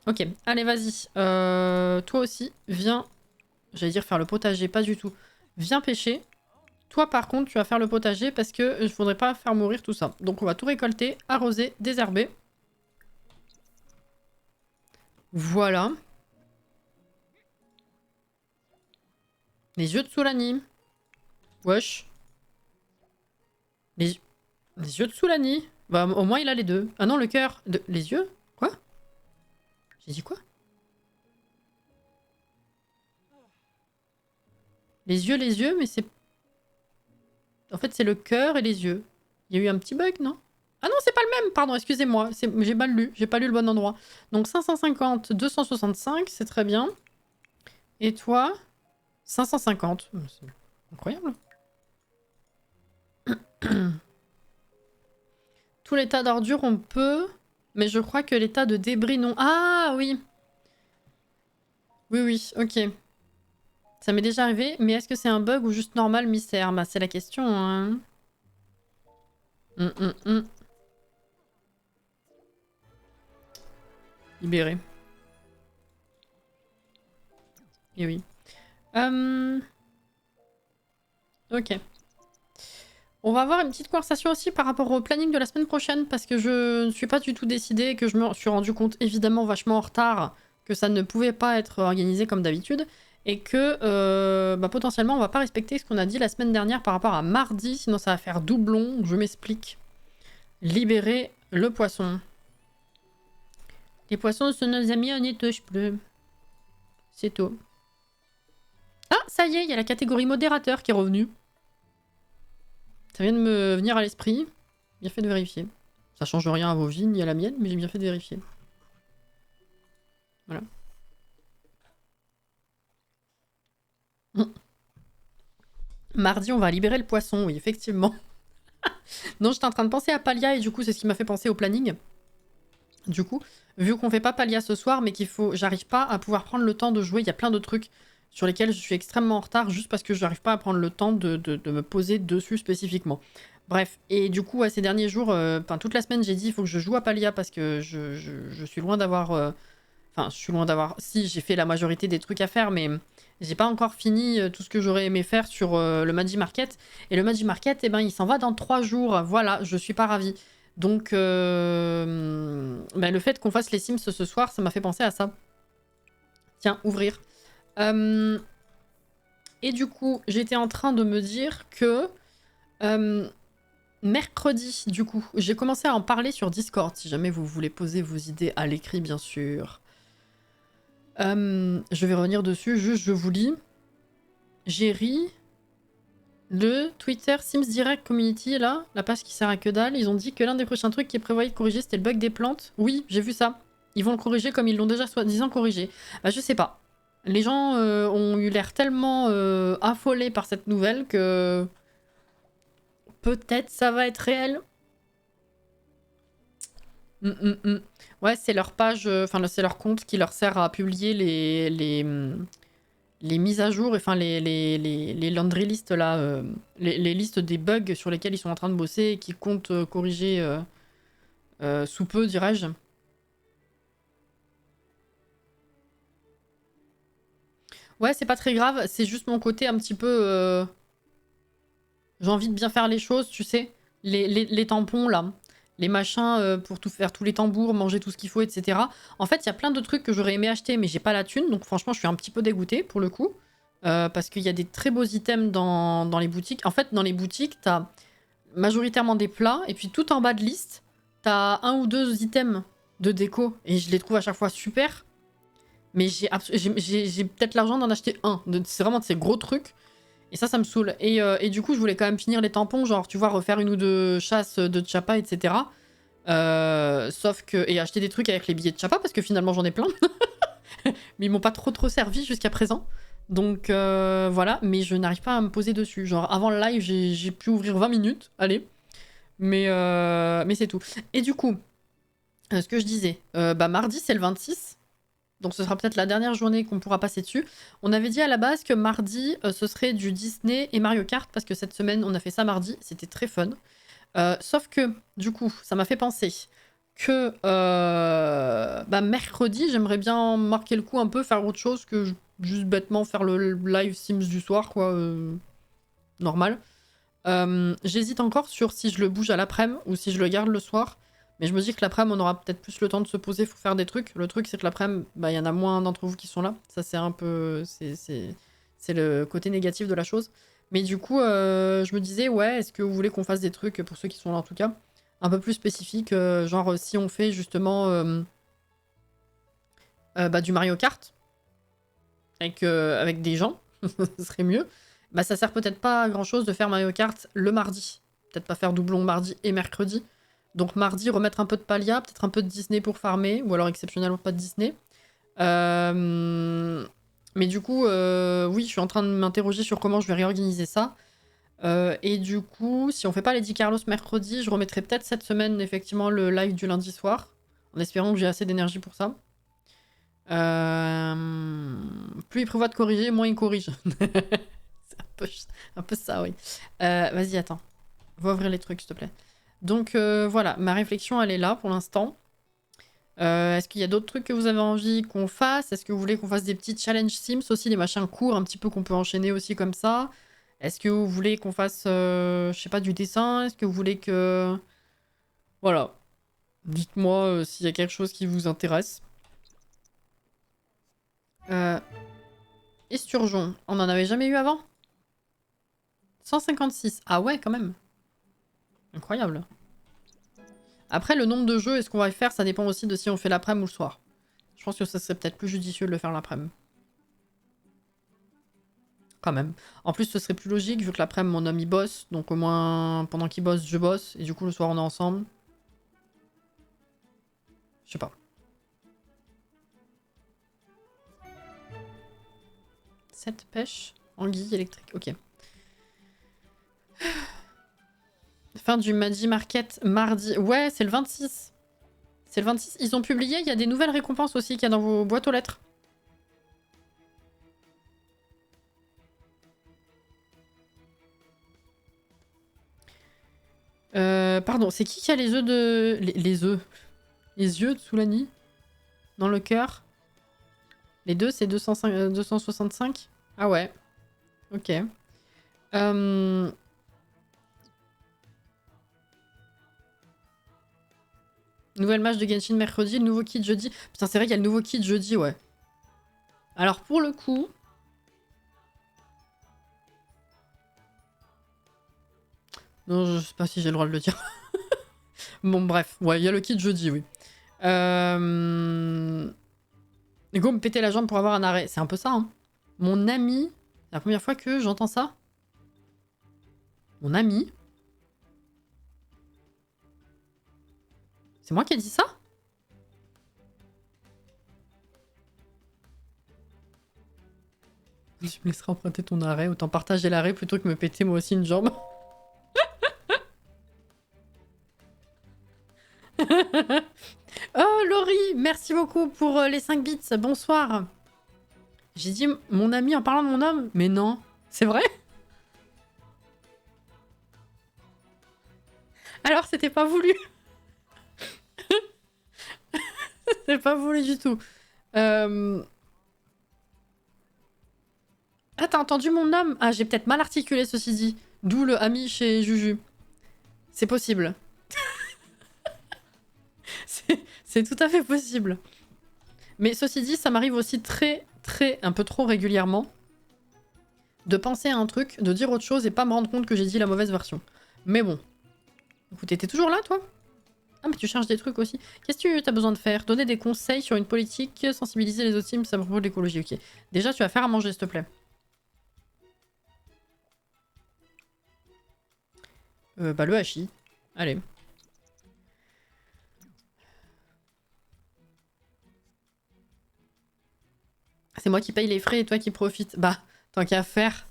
Ok, allez, vas-y. Toi aussi, viens. J'allais dire faire le potager, pas du tout. Viens pêcher. Toi, par contre, tu vas faire le potager parce que je voudrais pas faire mourir tout ça. Donc, on va tout récolter, arroser, désherber. Voilà. Les yeux de Soulani. Wesh. Les yeux de Soulani. Bah, au moins, il a les deux. Ah non, le cœur. Les yeux? Quoi? J'ai dit quoi? Les yeux, mais c'est... En fait, c'est le cœur et les yeux. Il y a eu un petit bug, non? Ah non, c'est pas le même, pardon, excusez-moi. J'ai mal lu, j'ai pas lu le bon endroit. Donc 550, 265, c'est très bien. Et toi? 550. C'est incroyable. Tous les tas d'ordures, on peut... Mais je crois que les tas de débris, non. Ah oui. Oui, oui, ok. Ça m'est déjà arrivé, mais est-ce que c'est un bug ou juste normal, mystère? Bah, c'est la question, hein. Libéré. Et oui. Ok. On va avoir une petite conversation aussi par rapport au planning de la semaine prochaine, parce que je ne suis pas du tout décidée, que je me suis rendu compte évidemment vachement en retard que ça ne pouvait pas être organisé comme d'habitude, et que bah, potentiellement on va pas respecter ce qu'on a dit la semaine dernière par rapport à mardi, sinon ça va faire doublon, je m'explique. Libérer le poisson. Les poissons sont nos amis en étouche bleue. C'est tout. Ah, ça y est, il y a la catégorie modérateur qui est revenue. Ça vient de me venir à l'esprit. Bien fait de vérifier. Ça change rien à vos vies ni à la mienne, mais j'ai bien fait de vérifier. Voilà. Mardi, on va libérer le poisson, oui, effectivement. Non, j'étais en train de penser à Palia et du coup, c'est ce qui m'a fait penser au planning. Du coup, vu qu'on fait pas Palia ce soir, mais qu'il faut... J'arrive pas à pouvoir prendre le temps de jouer, il y a plein de trucs sur lesquels je suis extrêmement en retard juste parce que je n'arrive pas à prendre le temps de me poser dessus spécifiquement. Bref, et du coup, ces derniers jours, toute la semaine, j'ai dit il faut que je joue à Palia parce que je suis loin d'avoir... Enfin, je suis loin d'avoir... Si, j'ai fait la majorité des trucs à faire, mais j'ai pas encore fini tout ce que j'aurais aimé faire sur le Magi Market. Et le Magi Market, eh ben, il s'en va dans 3 jours. Voilà, je suis pas ravie. Donc, le fait qu'on fasse les Sims ce soir, ça m'a fait penser à ça. Tiens, ouvrir. Et du coup, j'étais en train de me dire que mercredi, du coup, j'ai commencé à en parler sur Discord, si jamais vous voulez poser vos idées à l'écrit, bien sûr. Je vais revenir dessus, juste je vous lis. J'ai ri le Twitter Sims Direct Community, là, la page qui sert à que dalle. Ils ont dit que l'un des prochains trucs qui est prévoyé de corriger, c'était le bug des plantes. Oui, j'ai vu ça. Ils vont le corriger comme ils l'ont déjà soi-disant corrigé. Bah, je sais pas. Les gens ont eu l'air tellement affolés par cette nouvelle que peut-être ça va être réel. Ouais, c'est leur page, enfin c'est leur compte qui leur sert à publier les mises à jour, enfin les laundry lists là, les listes des bugs sur lesquels ils sont en train de bosser et qui comptent corriger sous peu, dirais-je. Ouais, c'est pas très grave, c'est juste mon côté un petit peu... J'ai envie de bien faire les choses, tu sais. Les tampons, là. Les machins pour tout faire, tous les tambours, manger tout ce qu'il faut, etc. En fait, il y a plein de trucs que j'aurais aimé acheter, mais j'ai pas la thune. Donc franchement, je suis un petit peu dégoûtée, pour le coup. Parce qu'il y a des très beaux items dans les boutiques. En fait, dans les boutiques, t'as majoritairement des plats. Et puis tout en bas de liste, t'as un ou deux items de déco. Et je les trouve à chaque fois super. Mais j'ai peut-être l'argent d'en acheter un. C'est vraiment de ces gros trucs. Et ça me saoule. Et du coup, je voulais quand même finir les tampons, genre, tu vois, refaire une ou deux chasses de Chappa, etc. Sauf que... Et acheter des trucs avec les billets de Chappa, parce que finalement, j'en ai plein. Mais ils m'ont pas trop servi jusqu'à présent. Donc, voilà. Mais je n'arrive pas à me poser dessus. Genre, avant le live, j'ai pu ouvrir 20 minutes. Allez. Mais c'est tout. Et du coup, ce que je disais, bah, mardi, c'est le 26. Donc ce sera peut-être la dernière journée qu'on pourra passer dessus. On avait dit à la base que mardi, ce serait du Disney et Mario Kart, parce que cette semaine, on a fait ça mardi, c'était très fun. Sauf que, du coup, ça m'a fait penser que bah, mercredi, j'aimerais bien marquer le coup un peu, faire autre chose que juste bêtement faire le live Sims du soir, quoi, normal. J'hésite encore sur si je le bouge à l'après-midi ou si je le garde le soir. Mais je me dis que l'après-midi, on aura peut-être plus le temps de se poser pour faire des trucs. Le truc, c'est que l'après-midi, bah, y en a moins d'entre vous qui sont là. Ça, c'est un peu... C'est le côté négatif de la chose. Mais du coup, je me disais, ouais, est-ce que vous voulez qu'on fasse des trucs, pour ceux qui sont là en tout cas, un peu plus spécifiques, genre si on fait justement bah, du Mario Kart avec des gens, ce serait mieux. Bah, ça sert peut-être pas à grand-chose de faire Mario Kart le mardi. Peut-être pas faire doublon mardi et mercredi. Donc mardi, remettre un peu de Palia, peut-être un peu de Disney pour farmer, ou alors exceptionnellement pas de Disney. Mais du coup, oui, je suis en train de m'interroger sur comment je vais réorganiser ça. Et du coup, si on fait pas Lady Carlos mercredi, je remettrai peut-être cette semaine effectivement le live du lundi soir, en espérant que j'ai assez d'énergie pour ça. Plus il prévoit de corriger, moins il corrige. C'est un peu ça, oui. Vas-y, attends. Va ouvrir les trucs, s'il te plaît. Donc voilà, ma réflexion, elle est là pour l'instant. Est-ce qu'il y a d'autres trucs que vous avez envie qu'on fasse? Est-ce que vous voulez qu'on fasse des petits challenges Sims aussi, des machins courts un petit peu qu'on peut enchaîner aussi comme ça? Est-ce que vous voulez qu'on fasse, je sais pas, du dessin? Est-ce que vous voulez que... Voilà. Dites-moi s'il y a quelque chose qui vous intéresse. Esturgeon, on en avait jamais eu avant? 156. Ah ouais, quand même. Incroyable. Après, le nombre de jeux et ce qu'on va faire, ça dépend aussi de si on fait l'après-midi ou le soir. Je pense que ça serait peut-être plus judicieux de le faire l'après-midi. Quand même. En plus, ce serait plus logique vu que l'après-midi, mon homme il bosse. Donc au moins, pendant qu'il bosse, je bosse. Et du coup, le soir, on est ensemble. Je sais pas. Cette pêche, anguille électrique. Ok. Fin du Madi Market mardi. Ouais, c'est le 26. C'est le 26. Ils ont publié, il y a des nouvelles récompenses aussi qu'il y a dans vos boîtes aux lettres. Pardon, c'est qui a les œufs de... Les œufs. Les yeux de Soulani dans le cœur. Les deux, c'est 265. Ah ouais. Ok. Nouvelle match de Genshin mercredi, le nouveau kit jeudi. Putain, c'est vrai qu'il y a le nouveau kit jeudi, ouais. Alors pour le coup... Non, je sais pas si j'ai le droit de le dire. Bon, bref. Ouais, il y a le kit jeudi, oui. Et go me péter la jambe pour avoir un arrêt. C'est un peu ça, hein. Mon ami... C'est la première fois que j'entends ça. Mon ami... C'est moi qui ai dit ça? Tu me laisseras emprunter ton arrêt. Autant partager l'arrêt plutôt que me péter moi aussi une jambe. Oh Laurie, merci beaucoup pour les 5 bits. Bonsoir. J'ai dit mon ami en parlant de mon homme. Mais non. C'est vrai? Alors c'était pas voulu. C'est pas voulu du tout. Ah, t'as entendu mon homme? Ah, j'ai peut-être mal articulé ceci dit. D'où le ami chez Juju. C'est possible. C'est tout à fait possible. Mais ceci dit, ça m'arrive aussi un peu trop régulièrement de penser à un truc, de dire autre chose et pas me rendre compte que j'ai dit la mauvaise version. Mais bon. Écoute, t'es toujours là, toi? Ah, mais tu cherches des trucs aussi. Qu'est-ce que tu as besoin de faire? Donner des conseils sur une politique, sensibiliser les autres teams, ça me propos de l'écologie, ok. Déjà, tu vas faire à manger, s'il te plaît. Bah, le hachis. Allez. C'est moi qui paye les frais et toi qui profites. Bah, tant qu'à faire.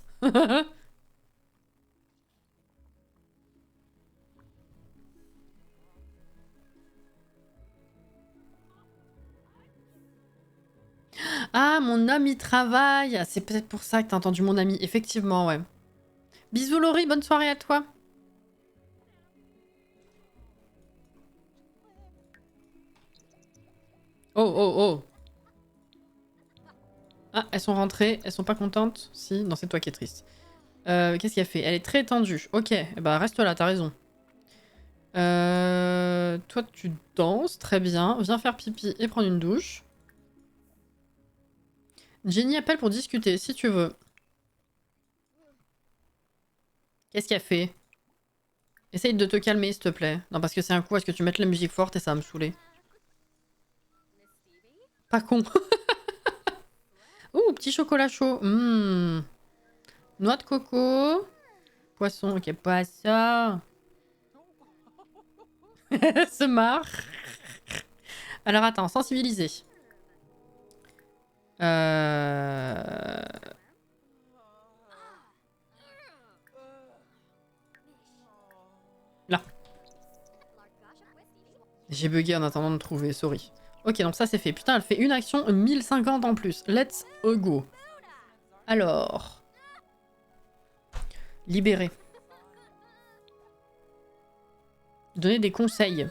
Ah, mon ami travaille. C'est peut-être pour ça que t'as entendu mon ami. Effectivement, ouais. Bisous Laurie, bonne soirée à toi. Oh, oh, oh. Ah, elles sont rentrées. Elles sont pas contentes? Si, non, c'est toi qui es triste. Qu'est-ce qu'elle fait? Elle est très tendue. Ok, bah reste là, t'as raison. Toi, tu danses, très bien. Viens faire pipi et prendre une douche. Jenny appelle pour discuter, si tu veux. Qu'est-ce qu'elle fait? Essaye de te calmer, s'il te plaît. Non, parce que c'est un coup, est-ce que tu mettes la musique forte et ça va me saouler. Pas con. Ouh, petit chocolat chaud. Noix de coco. Poisson, ok, poisson. Se marre. Alors attends, sensibiliser. Là. J'ai bugué en attendant de trouver, sorry. Ok, donc ça c'est fait. Putain, elle fait une action 1050 en plus. Let's go. Alors. Libérer. Donner des conseils.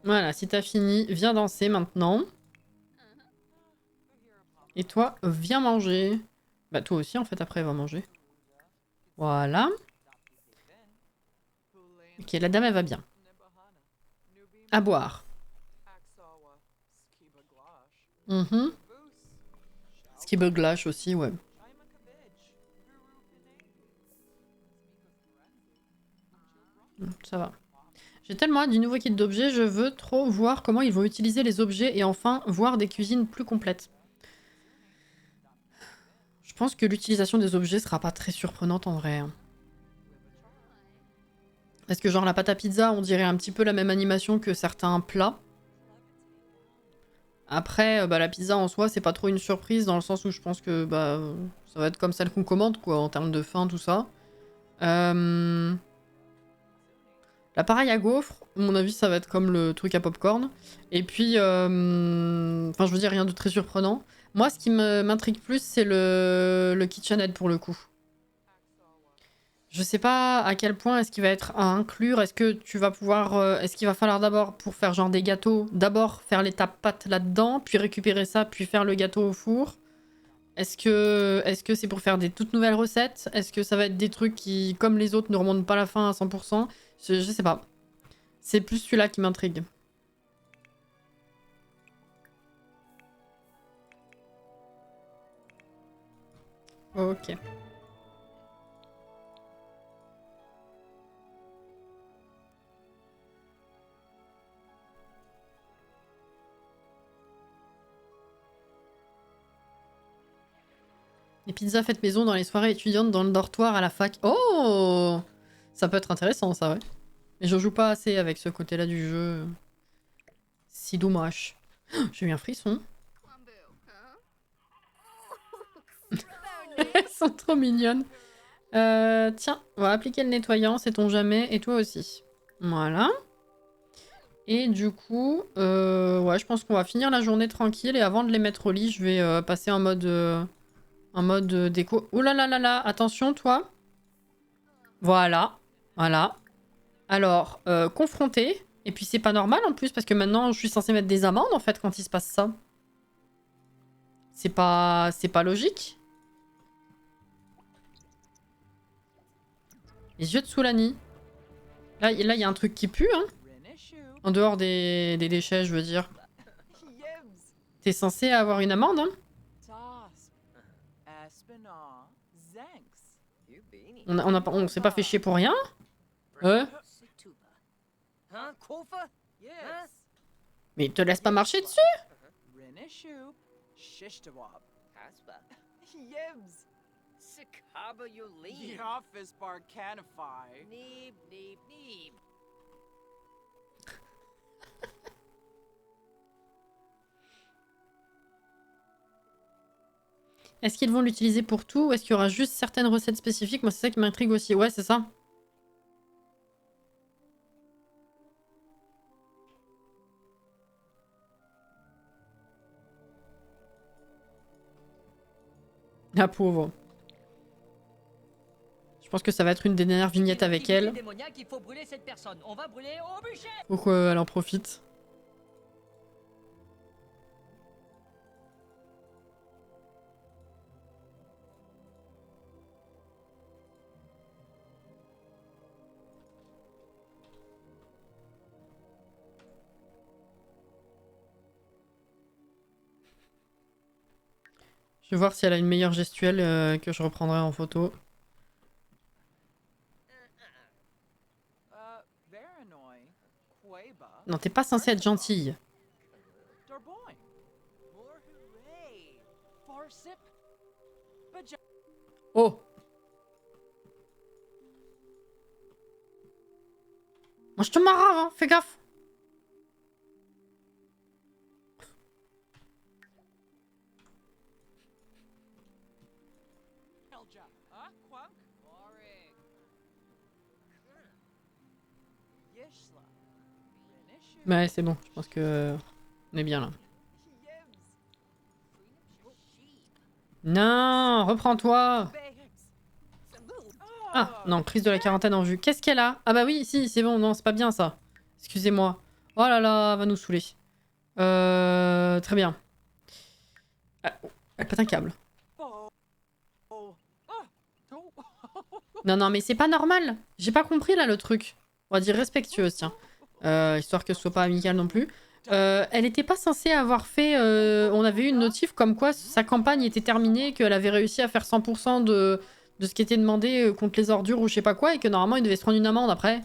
Voilà, si t'as fini, viens danser maintenant. Et toi, viens manger. Bah toi aussi en fait, après, va manger. Voilà. Ok, la dame, elle va bien. À boire. Skibberglash aussi, ouais. Ça va. J'ai tellement hâte du nouveau kit d'objets, je veux trop voir comment ils vont utiliser les objets et enfin voir des cuisines plus complètes. Je pense que l'utilisation des objets sera pas très surprenante en vrai. Parce que genre la pâte à pizza, on dirait un petit peu la même animation que certains plats. Après, bah, la pizza en soi, c'est pas trop une surprise dans le sens où je pense que bah, ça va être comme celle qu'on commande quoi, en termes de faim, tout ça. L'appareil à gaufres, à mon avis, ça va être comme le truc à popcorn. Et puis, enfin, je veux dire, rien de très surprenant. Moi, ce qui m'intrigue plus, c'est le KitchenAid pour le coup. Je sais pas à quel point est-ce qu'il va être à inclure. Est-ce que tu vas pouvoir. Est-ce qu'il va falloir d'abord, pour faire genre des gâteaux, d'abord faire l'étape pâte là-dedans, puis récupérer ça, puis faire le gâteau au four? Est-ce que c'est pour faire des toutes nouvelles recettes? Est-ce que ça va être des trucs qui, comme les autres, ne remontent pas la fin à 100%? Je sais pas. C'est plus celui-là qui m'intrigue. Ok. Les pizzas faites maison dans les soirées étudiantes dans le dortoir à la fac. Oh! Ça peut être intéressant, ça, ouais. Mais je joue pas assez avec ce côté-là du jeu. Si dommage. J'ai eu un frisson. Elles sont trop mignonnes. Tiens, on va appliquer le nettoyant, sait-on jamais. Et toi aussi. Voilà. Et du coup, ouais, je pense qu'on va finir la journée tranquille. Et avant de les mettre au lit, je vais passer en mode déco. Ouh là là là là, attention, toi. Voilà. Voilà. Alors, confronter. Et puis c'est pas normal en plus, parce que maintenant, je suis censée mettre des amendes, en fait, quand il se passe ça. C'est pas logique. Les yeux de Soulani. Là, il y a un truc qui pue, hein. En dehors des déchets, je veux dire. T'es censé avoir une amende, hein. On s'est pas fait chier pour rien. Ouais. Mais il te laisse pas marcher dessus. Est-ce qu'ils vont l'utiliser pour tout ou est-ce qu'il y aura juste certaines recettes spécifiques? Moi, c'est ça qui m'intrigue aussi. Ouais, c'est ça. La pauvre. Je pense que ça va être une des dernières vignettes avec elle. Pourquoi elle en profite? Je vais voir si elle a une meilleure gestuelle que je reprendrai en photo. Non, t'es pas censée être gentille. Oh! Moi, je te marre, hein, fais gaffe! Ouais, c'est bon, je pense que on est bien là. Non, reprends-toi! Ah, non, crise de la quarantaine en vue. Qu'est-ce qu'elle a? Ah bah oui, si, c'est bon, non, c'est pas bien ça. Excusez-moi. Oh là là, elle va nous saouler. Très bien. Ah, oh, elle pète un câble. Non, non, mais c'est pas normal. J'ai pas compris là le truc. On va dire respectueuse, tiens. Histoire que ce soit pas amical non plus. Elle était pas censée avoir fait... on avait eu une notif comme quoi sa campagne était terminée, qu'elle avait réussi à faire 100% de ce qui était demandé contre les ordures ou je sais pas quoi, et que normalement il devait se prendre une amende après.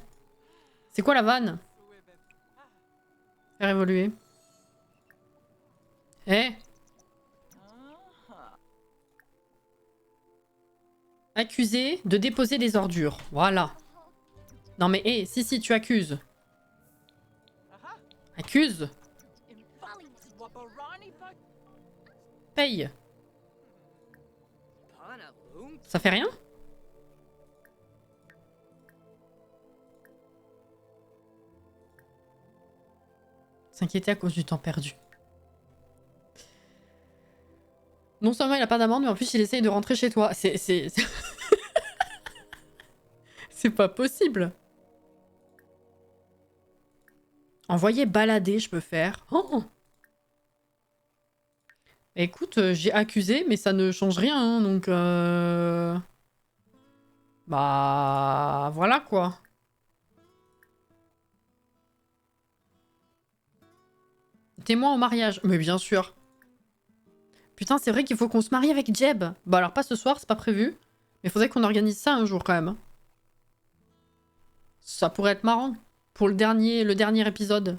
C'est quoi la vanne? Faire évoluer. Eh? Accusé de déposer des ordures. Voilà. Non mais, hé, si, tu accuses. Accuse. Paye. Ça fait rien? S'inquiéter à cause du temps perdu. Non seulement il a pas d'amende, mais en plus il essaye de rentrer chez toi. C'est... C'est pas possible. Envoyer balader, je peux faire. Oh. Écoute, j'ai accusé, mais ça ne change rien, hein, donc... Bah... Voilà, quoi. Témoin au mariage. Mais bien sûr. Putain, c'est vrai qu'il faut qu'on se marie avec Jeb. Bah alors pas ce soir, c'est pas prévu. Mais faudrait qu'on organise ça un jour, quand même. Ça pourrait être marrant. Pour le dernier épisode.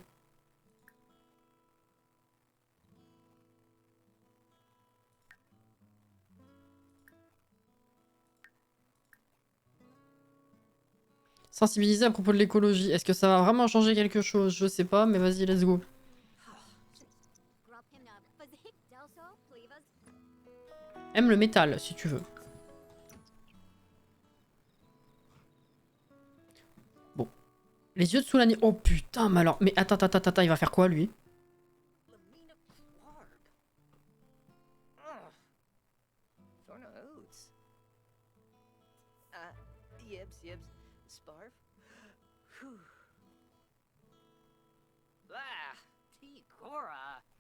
Sensibiliser à propos de l'écologie. Est-ce que ça va vraiment changer quelque chose? Je sais pas, mais vas-y, let's go. Aime le métal, si tu veux. Bon. Les yeux de Soulani. Oh putain, mais alors... Mais attends, il va faire quoi, lui?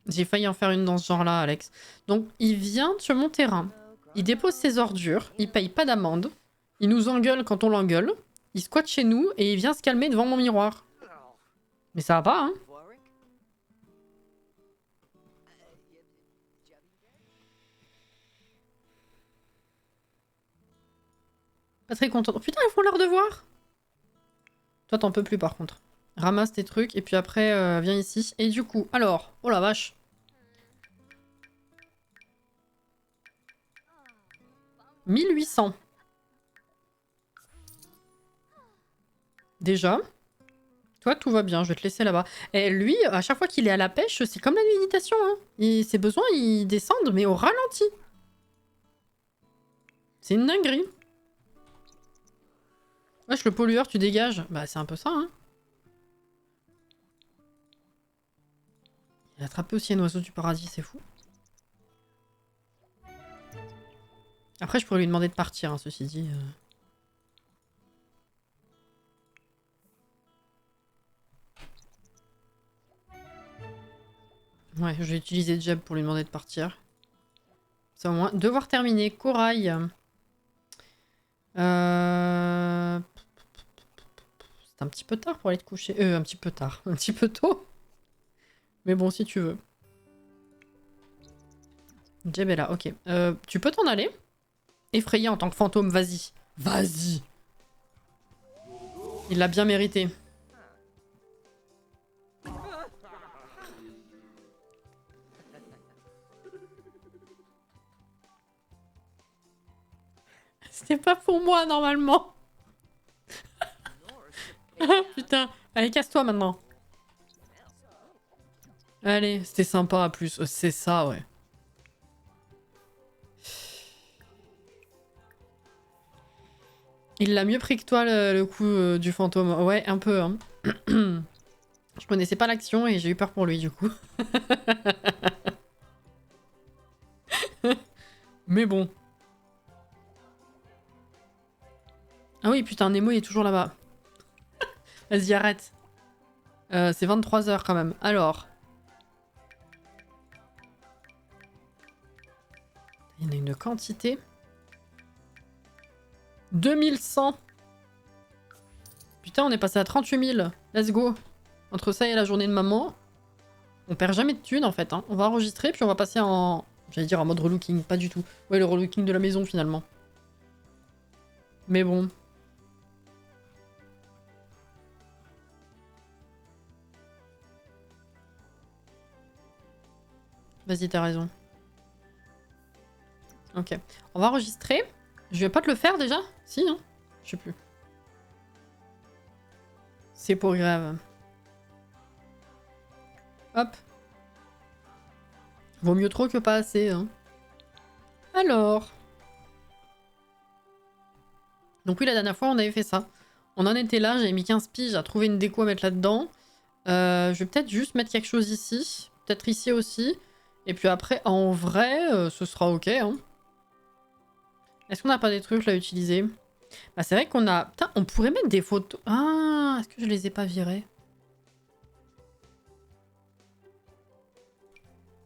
J'ai failli en faire une dans ce genre-là, Alex. Donc, il vient sur mon terrain. Il dépose ses ordures. Il paye pas d'amende. Il nous engueule quand on l'engueule. Il squatte chez nous et il vient se calmer devant mon miroir. Mais ça va pas, hein? Pas très content. Oh putain, ils font leur devoir! Toi, t'en peux plus, par contre. Ramasse tes trucs et puis après, viens ici. Et du coup, alors... Oh la vache! « 1800. » Déjà. Toi, tout va bien, je vais te laisser là-bas. Et lui, à chaque fois qu'il est à la pêche, c'est comme la méditation. Hein. Ses besoins, ils descendent, mais au ralenti. C'est une dinguerie. Wesh, le pollueur, tu dégages. Bah, c'est un peu ça, hein. Il a attrapé aussi un oiseau du paradis, c'est fou. Après, je pourrais lui demander de partir, hein, ceci dit. Ouais, je vais utiliser Jeb pour lui demander de partir. C'est au moins devoir terminer. Corail. C'est un petit peu tard pour aller te coucher. Un petit peu tard. Un petit peu tôt. Mais bon, si tu veux. Jeb est là, ok. Tu peux t'en aller? Effrayé en tant que fantôme, vas-y. Vas-y. Il l'a bien mérité. C'était pas pour moi, normalement. Putain. Allez, casse-toi maintenant. Allez, c'était sympa, à plus. C'est ça, ouais. Il l'a mieux pris que toi, le coup du fantôme. Ouais, un peu, hein. Je connaissais pas l'action et j'ai eu peur pour lui, du coup. Mais bon. Ah oui, putain, Nemo, il est toujours là-bas. Vas-y, arrête. C'est 23 h quand même. Alors. Il y en a une quantité. 2100. Putain, on est passé à 38 000. Let's go. Entre ça et la journée de maman, on perd jamais de thunes en fait. Hein. On va enregistrer puis on va passer en... J'allais dire en mode relooking, pas du tout. Ouais, le relooking de la maison finalement. Mais bon. Vas-y, t'as raison. Ok. On va enregistrer. Je vais pas te le faire déjà? Si, hein? Je sais plus. C'est pour grave. Hop. Vaut mieux trop que pas assez, hein. Alors. Donc oui, la dernière fois, on avait fait ça. On en était là, j'avais mis 15 piges à trouver une déco à mettre là-dedans. Je vais peut-être juste mettre quelque chose ici. Peut-être ici aussi. Et puis après, en vrai, ce sera ok, hein. Est-ce qu'on n'a pas des trucs là à utiliser? Bah c'est vrai qu'on a... Putain, on pourrait mettre des photos... Ah, est-ce que je les ai pas virées?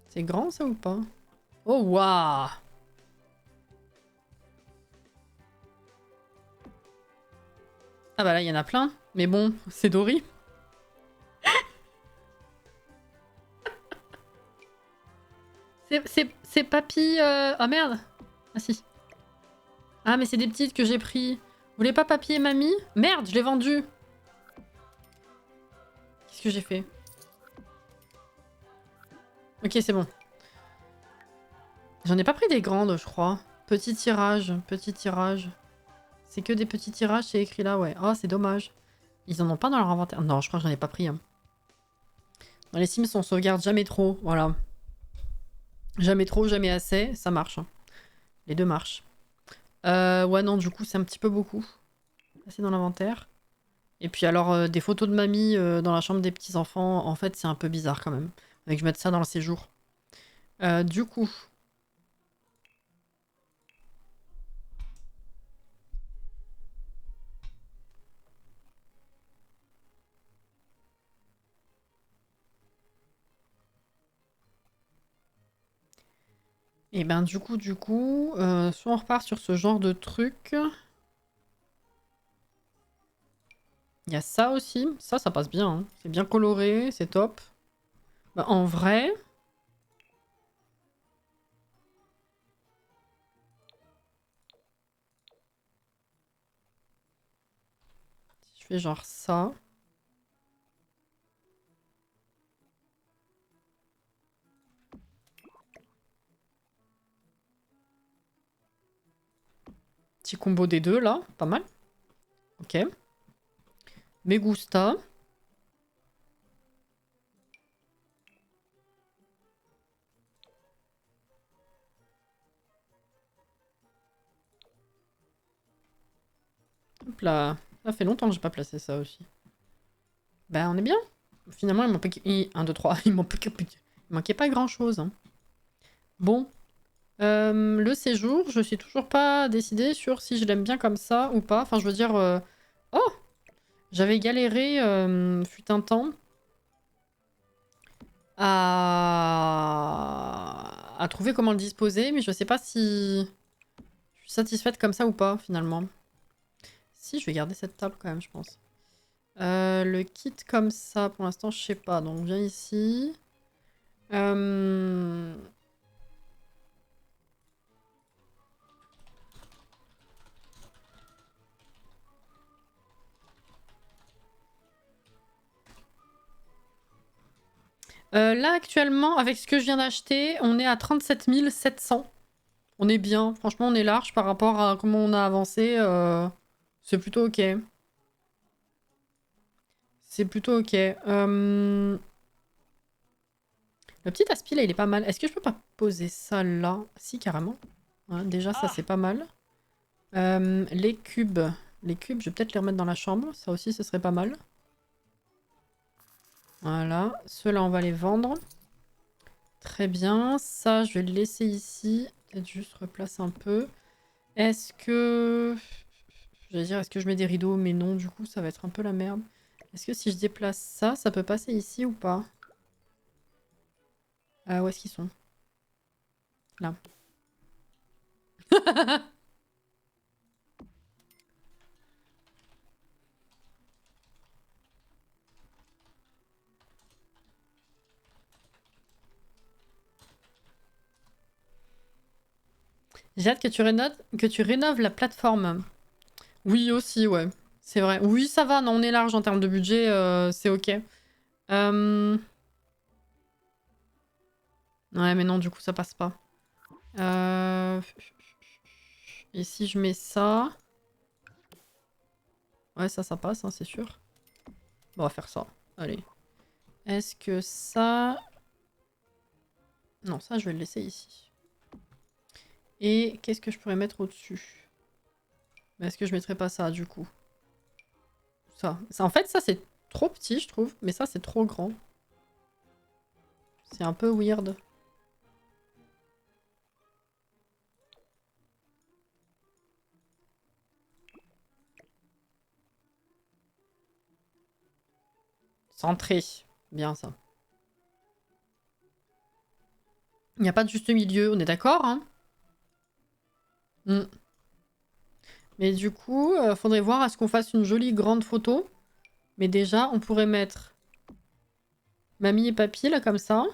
C'est grand ça ou pas? Oh waouh! Ah bah là, il y en a plein. Mais bon, c'est Dory. C'est papy... Ah merde! Ah si. Ah mais c'est des petites que j'ai pris. Vous voulez pas papy et mamie? Merde, je l'ai vendu! Qu'est-ce que j'ai fait? Ok, c'est bon. J'en ai pas pris des grandes, je crois. Petit tirage, petit tirage. C'est que des petits tirages, c'est écrit là, ouais. Oh, c'est dommage. Ils en ont pas dans leur inventaire. Non, je crois que j'en ai pas pris. Hein. Dans les Sims, on sauvegarde jamais trop, voilà. Jamais trop, jamais assez, ça marche. Hein. Les deux marchent. Ouais, non, du coup, c'est un petit peu beaucoup. C'est dans l'inventaire. Et puis alors, des photos de mamie dans la chambre des petits-enfants, en fait, c'est un peu bizarre quand même. Faudrait que je mette ça dans le séjour. Du coup... Et ben du coup, soit on repart sur ce genre de truc. Il y a ça aussi. Ça passe bien. Hein. C'est bien coloré, c'est top. Bah, en vrai... Si je fais genre ça... Petit combo des deux, là. Pas mal. Ok. Me gusta. Hop là. Ça fait longtemps que j'ai pas placé ça aussi. Bah, on est bien. Finalement, il manquait... 1, 2, 3. Il manquait pas grand-chose. Hein. Bon. Le séjour, je suis toujours pas décidée sur si je l'aime bien comme ça ou pas. Enfin, je veux dire... Oh! J'avais galéré, fut un temps, à trouver comment le disposer, mais je sais pas si je suis satisfaite comme ça ou pas, finalement. Si, je vais garder cette table quand même, je pense. Le kit comme ça, pour l'instant, je sais pas. Donc, viens ici. Là, actuellement, avec ce que je viens d'acheter, on est à 37 700. On est bien. Franchement, on est large par rapport à comment on a avancé. C'est plutôt ok. C'est plutôt ok. Le petit aspi, là, il est pas mal. Est-ce que je peux pas poser ça là? Si, carrément. Ouais, déjà, ça, c'est pas mal. Les cubes. Les cubes, je vais peut-être les remettre dans la chambre. Ça aussi, ce serait pas mal. Voilà. Ceux-là, on va les vendre. Très bien. Ça, je vais le laisser ici. Peut-être juste replace un peu. Est-ce que... J'allais dire, est-ce que je mets des rideaux? Mais non, du coup, ça va être un peu la merde. Est-ce que si je déplace ça, ça peut passer ici ou pas? Où est-ce qu'ils sont? Là. J'ai hâte que tu rénoves la plateforme. Oui, aussi, ouais. C'est vrai. Oui, ça va, non, on est large en termes de budget, c'est ok. Ouais, mais non, du coup, ça passe pas. Et si je mets ça... Ouais, ça passe, hein, c'est sûr. Bon, on va faire ça. Allez. Est-ce que ça... Non, ça, je vais le laisser ici. Et qu'est-ce que je pourrais mettre au-dessus? Est-ce que je mettrais pas ça, du coup? Ça. En fait, ça, c'est trop petit, je trouve. Mais ça, c'est trop grand. C'est un peu weird. Centré. Bien, ça. Il n'y a pas de juste milieu, on est d'accord, hein? Mais du coup, faudrait voir à ce qu'on fasse une jolie grande photo. Mais déjà, on pourrait mettre mamie et papy, là, comme ça.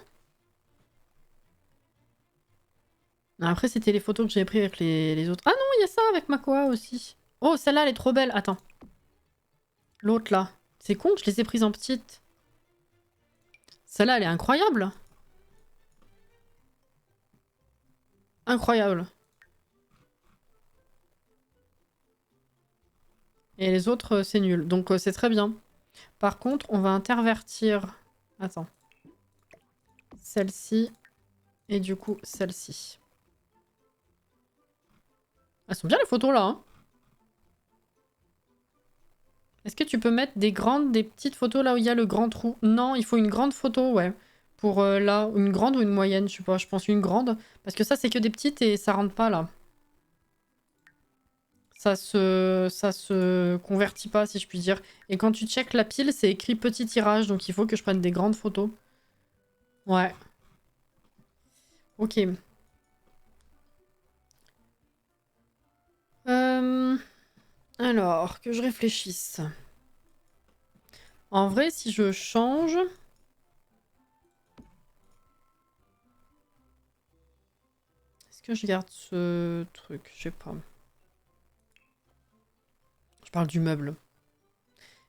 Après, c'était les photos que j'avais prises avec les autres. Ah non, il y a ça avec Makoa aussi. Oh, celle-là, elle est trop belle. Attends. L'autre, là. C'est con, je les ai prises en petite. Celle-là, elle est incroyable. Incroyable. Et les autres, c'est nul. Donc c'est très bien. Par contre, on va intervertir... Attends. Celle-ci. Et du coup, celle-ci. Elles sont bien les photos là, hein. Est-ce que tu peux mettre des grandes, des petites photos là où il y a le grand trou? Non, il faut une grande photo, ouais. Pour là, une grande ou une moyenne, je sais pas, je pense une grande. Parce que ça, c'est que des petites et ça rentre pas là. Ça se convertit pas, si je puis dire. Et quand tu checkes la pile, c'est écrit petit tirage, donc il faut que je prenne des grandes photos. Ouais. Ok. Alors, que je réfléchisse. En vrai, si je change... Est-ce que je garde ce truc? Je sais pas. Je parle du meuble.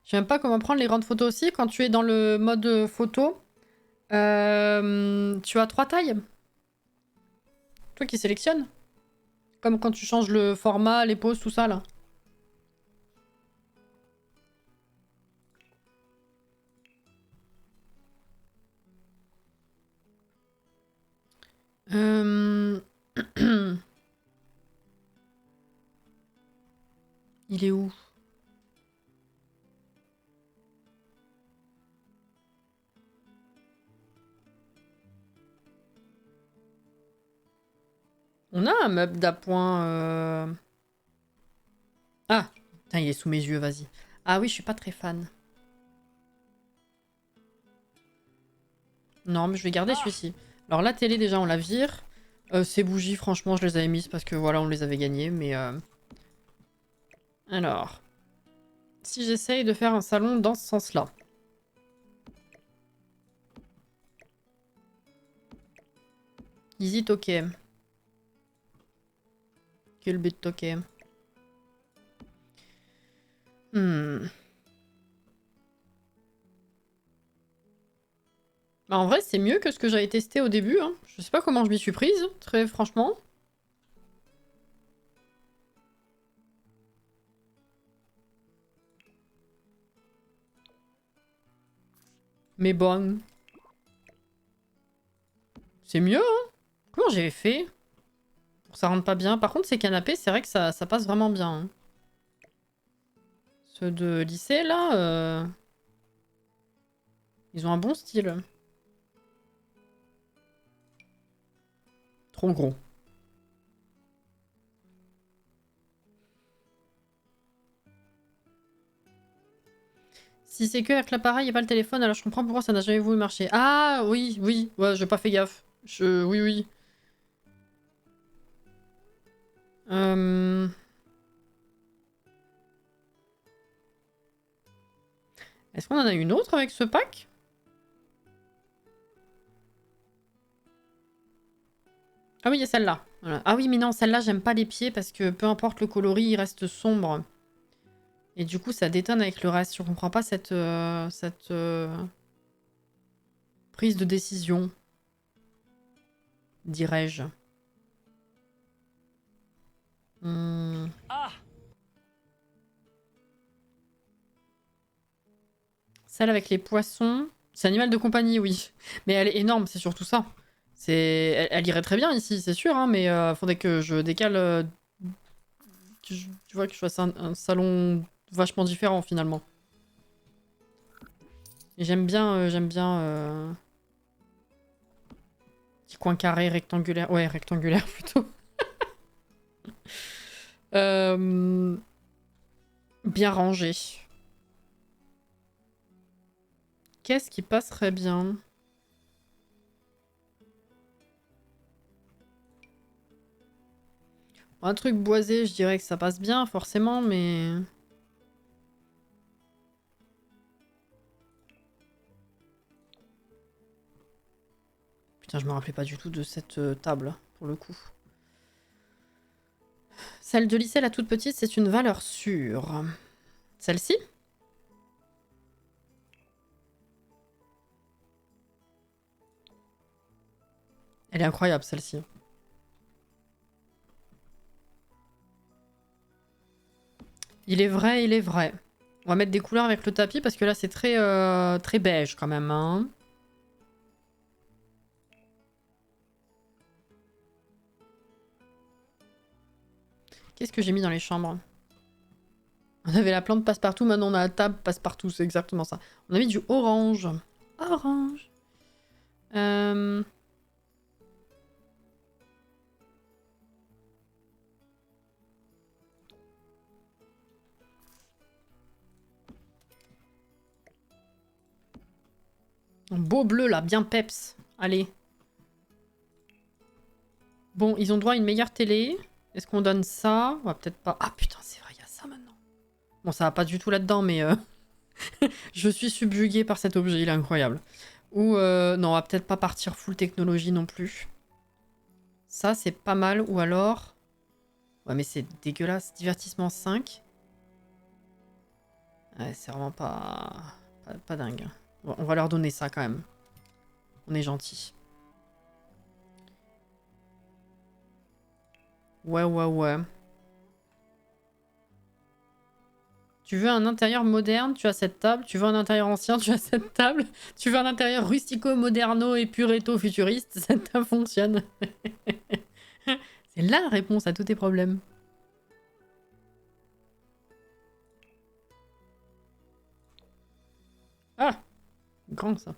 Je sais même pas comment prendre les grandes photos aussi. Quand tu es dans le mode photo, tu as 3 tailles. Toi qui sélectionnes. Comme quand tu changes le format, les poses, tout ça là. Euh... Il est où? On a un meuble d'appoint. Ah, putain, il est sous mes yeux, vas-y. Ah oui, je suis pas très fan. Non, mais je vais garder celui-ci. Alors la télé, déjà, on la vire. Ces bougies, franchement, je les avais mises parce que voilà, on les avait gagnées, mais... Alors... Si j'essaye de faire un salon dans ce sens-là. Easy toqué. Quel but toqué. Bah, en vrai, c'est mieux que ce que j'avais testé au début. Hein. Je sais pas comment je m'y suis prise, très franchement. Mais bon. C'est mieux, hein. Comment j'ai fait pour que ça rentre pas bien? Par contre, ces canapés, c'est vrai que ça passe vraiment bien. Hein. Ceux de lycée, là, ils ont un bon style. Trop gros. Si c'est que avec l'appareil et pas le téléphone, alors je comprends pourquoi ça n'a jamais voulu marcher. Ah oui, oui, ouais, j'ai pas fait gaffe. Oui, oui. Est-ce qu'on en a une autre avec ce pack? Ah oui, il y a celle-là. Voilà. Ah oui, mais non, celle-là, j'aime pas les pieds parce que peu importe le coloris, il reste sombre. Et du coup, ça détonne avec le reste. Je comprends pas cette prise de décision, dirais-je. Ah, Celle avec les poissons. C'est animal de compagnie, oui. Mais elle est énorme, c'est surtout ça. Elle irait très bien ici, c'est sûr, hein, mais faudrait que je décale. Tu vois que je fasse un salon vachement différent finalement. Et j'aime bien. Petit coin carré, rectangulaire. Ouais, rectangulaire plutôt. Euh, Bien rangé. Qu'est-ce qui passerait bien? Un truc boisé, je dirais que ça passe bien, forcément, mais... Putain, je me rappelais pas du tout de cette table, pour le coup. Celle de lycée, la toute petite, c'est une valeur sûre. Celle-ci? Elle est incroyable, celle-ci. Il est vrai, il est vrai. On va mettre des couleurs avec le tapis parce que là c'est très, très beige quand même. Hein. Qu'est-ce que j'ai mis dans les chambres? On avait la plante passe-partout, maintenant on a la table passe-partout, c'est exactement ça. On a mis du orange. Orange. Un beau bleu là, bien peps. Allez. Bon, ils ont droit à une meilleure télé. Est-ce qu'on donne ça? On va peut-être pas... Ah putain, c'est vrai, il y a ça maintenant. Bon, ça va pas du tout là-dedans, mais... je suis subjuguée par cet objet, il est incroyable. Ou non, on va peut-être pas partir full technologie non plus. Ça, c'est pas mal. Ou alors... Ouais, mais c'est dégueulasse. Divertissement 5. Ouais, c'est vraiment pas dingue. Bon, on va leur donner ça quand même. On est gentil. Ouais, ouais, ouais. Tu veux un intérieur moderne, tu as cette table. Tu veux un intérieur ancien, tu as cette table. Tu veux un intérieur rustico, moderno et puretto futuriste, cette table fonctionne. C'est la réponse à tous tes problèmes. Ah, grand ça.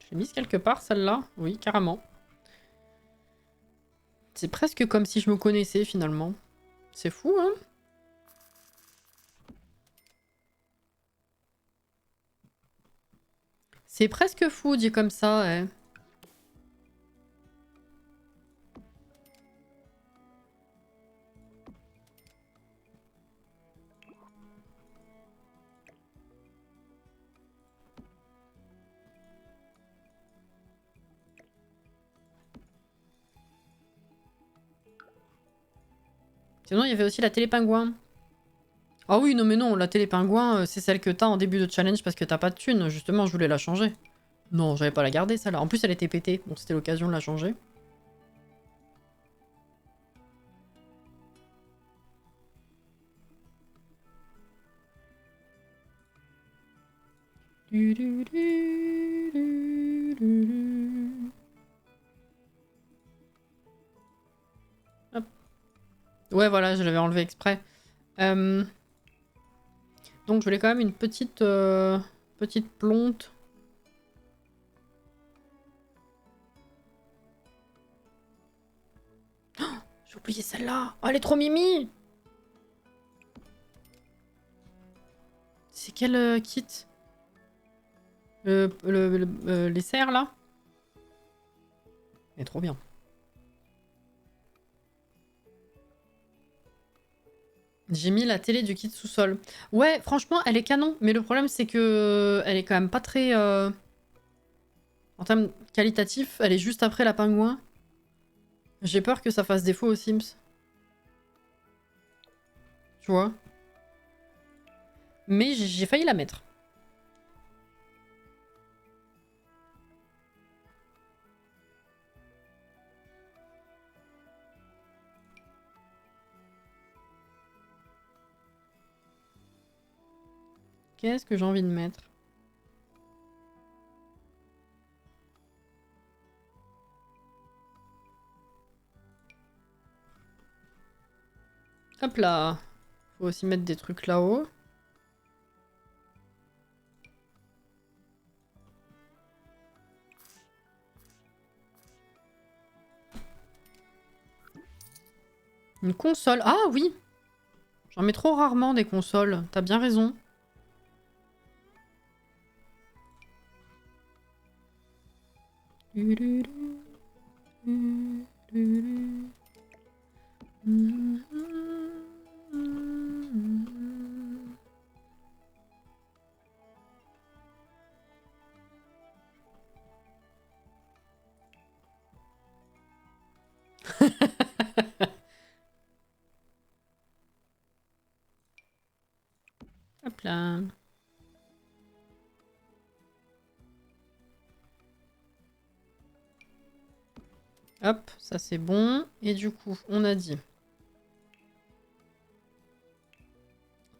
Je l'ai mise quelque part celle-là. Oui, carrément. C'est presque comme si je me connaissais finalement. C'est fou, hein? C'est presque fou dit comme ça, ouais. Sinon, il y avait aussi la télé pingouin. Ah oui, non mais non, la télé pingouin, c'est celle que t'as en début de challenge parce que t'as pas de thune. Justement, je voulais la changer. Non, j'avais pas la garder, celle-là. En plus, elle était pétée. Bon, c'était l'occasion de la changer. Hop. Ouais, voilà, je l'avais enlevé exprès. Donc, je voulais quand même une petite, petite plonte. Oh, j'ai oublié celle-là. Oh, elle est trop mimi. C'est quel kit? Les serres, là? Elle est trop bien. J'ai mis la télé du kit sous-sol. Ouais, franchement, elle est canon. Mais le problème, c'est que elle est quand même pas très... En termes qualitatifs, elle est juste après la pingouin. J'ai peur que ça fasse défaut aux Sims. Tu vois? Mais j'ai failli la mettre. Qu'est-ce que j'ai envie de mettre? Hop là. Faut aussi mettre des trucs là-haut. Une console. Ah oui! J'en mets trop rarement des consoles. T'as bien raison. Hop là. Hop, ça c'est bon. Et du coup, on a dit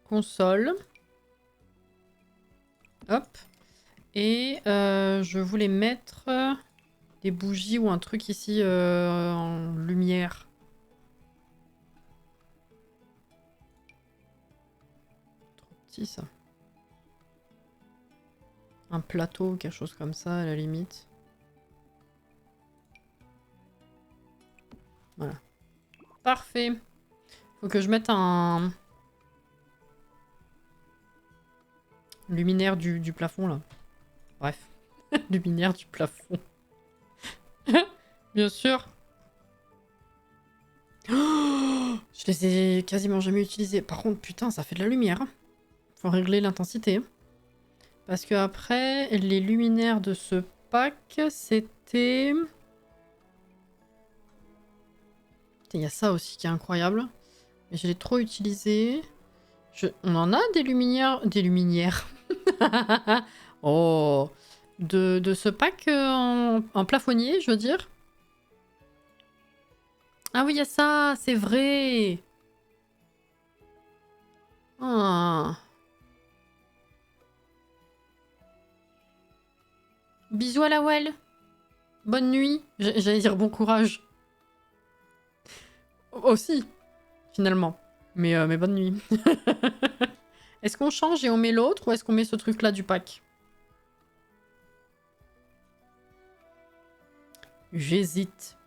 console. Hop. Et je voulais mettre des bougies ou un truc ici en lumière. Trop petit ça. Un plateau ou quelque chose comme ça à la limite. Voilà. Parfait. Faut que je mette un luminaire du plafond là. Bref. Luminaire du plafond. Bien sûr. Oh, je les ai quasiment jamais utilisés. Par contre, putain, ça fait de la lumière. Faut régler l'intensité. Parce que après, les luminaires de ce pack, c'était... Il y a ça aussi qui est incroyable. Mais je l'ai trop utilisé. On en a des luminaires... Des luminaires. Oh. De ce pack en plafonnier, je veux dire. Ah oui, il y a ça, c'est vrai. Ah. Bisous à la Well. Bonne nuit. J'allais dire bon courage. Aussi, finalement. Mais bonne nuit. Est-ce qu'on change et on met l'autre ou est-ce qu'on met ce truc-là du pack? J'hésite.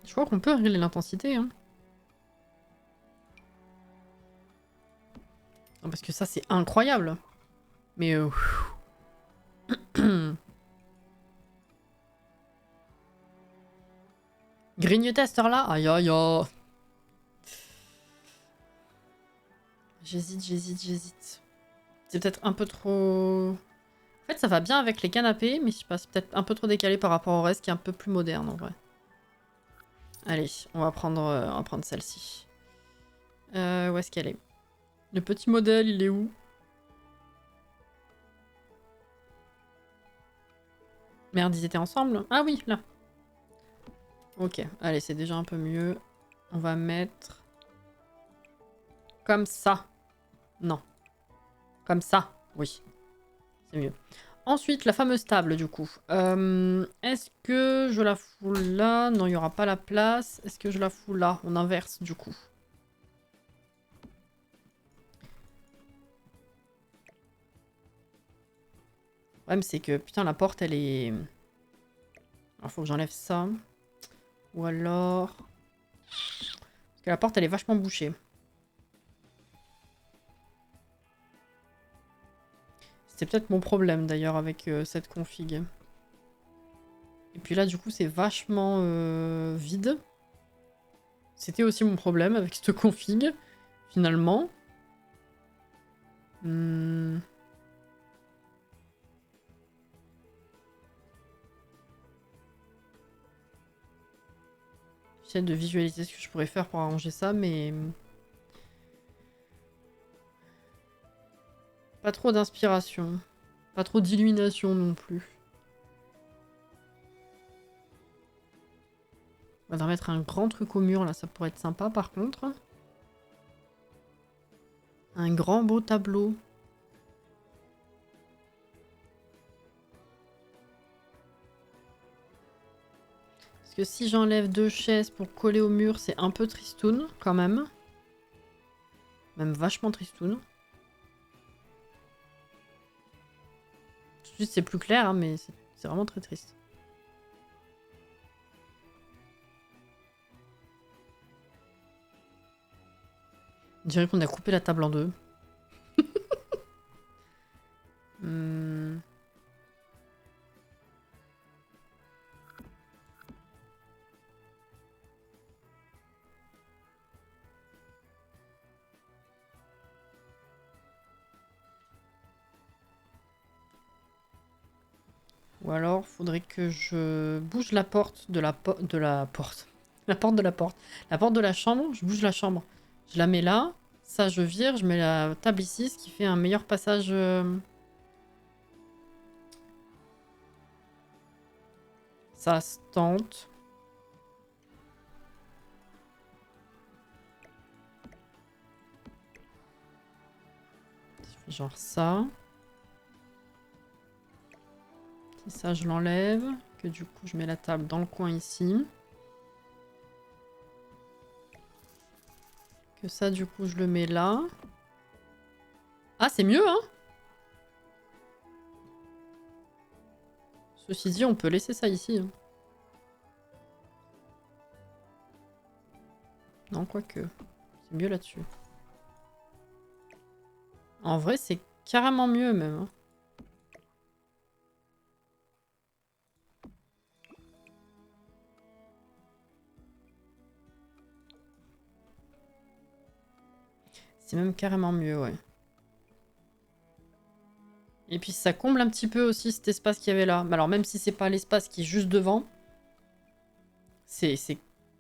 Je crois qu'on peut régler l'intensité. Hein. Parce que ça, c'est incroyable. Mais... grignoter à cette heure-là? Aïe aïe aïe. J'hésite. C'est peut-être un peu trop... En fait, ça va bien avec les canapés, mais je sais pas, c'est peut-être un peu trop décalé par rapport au reste qui est un peu plus moderne en vrai. Allez, on va prendre celle-ci. Où est-ce qu'elle est? Le petit modèle, il est où? Merde, ils étaient ensemble? Ah oui, là. Ok, allez, c'est déjà un peu mieux. On va mettre... comme ça. Non. Comme ça, oui. C'est mieux. Ensuite, la fameuse table, du coup. Est-ce que je la fous là? Non, il n'y aura pas la place. Est-ce que je la fous là? On inverse, du coup. Le problème, c'est que, putain, la porte, elle est... Alors, faut que j'enlève ça. Ou alors... Parce que la porte, elle est vachement bouchée. C'était peut-être mon problème, d'ailleurs, avec cette config. Et puis là, du coup, c'est vachement vide. C'était aussi mon problème avec cette config, finalement. J'essaie de visualiser ce que je pourrais faire pour arranger ça, mais... Pas trop d'inspiration. Pas trop d'illumination non plus. On va mettre un grand truc au mur, là, ça pourrait être sympa, par contre. Un grand beau tableau. Parce que si j'enlève 2 chaises pour coller au mur, c'est un peu tristoun, quand même. Même vachement tristoun. Tout de suite, c'est plus clair, hein, mais c'est vraiment très triste. On dirait qu'on a coupé la table en deux. Ou alors, faudrait que je bouge la porte de la porte. La porte de la porte. La porte de la chambre, je bouge la chambre. Je la mets là. Ça, je vire. Je mets la table ici, ce qui fait un meilleur passage Ça se tente. Genre ça. Et ça, je l'enlève. Que du coup, je mets la table dans le coin ici. Que ça, du coup, je le mets là. Ah, c'est mieux, hein? Ceci dit, on peut laisser ça ici. Hein. Non, quoique. C'est mieux là-dessus. En vrai, c'est carrément mieux, même. Hein. C'est même carrément mieux, ouais. Et puis ça comble un petit peu aussi cet espace qu'il y avait là. Alors même si c'est pas l'espace qui est juste devant, c'est...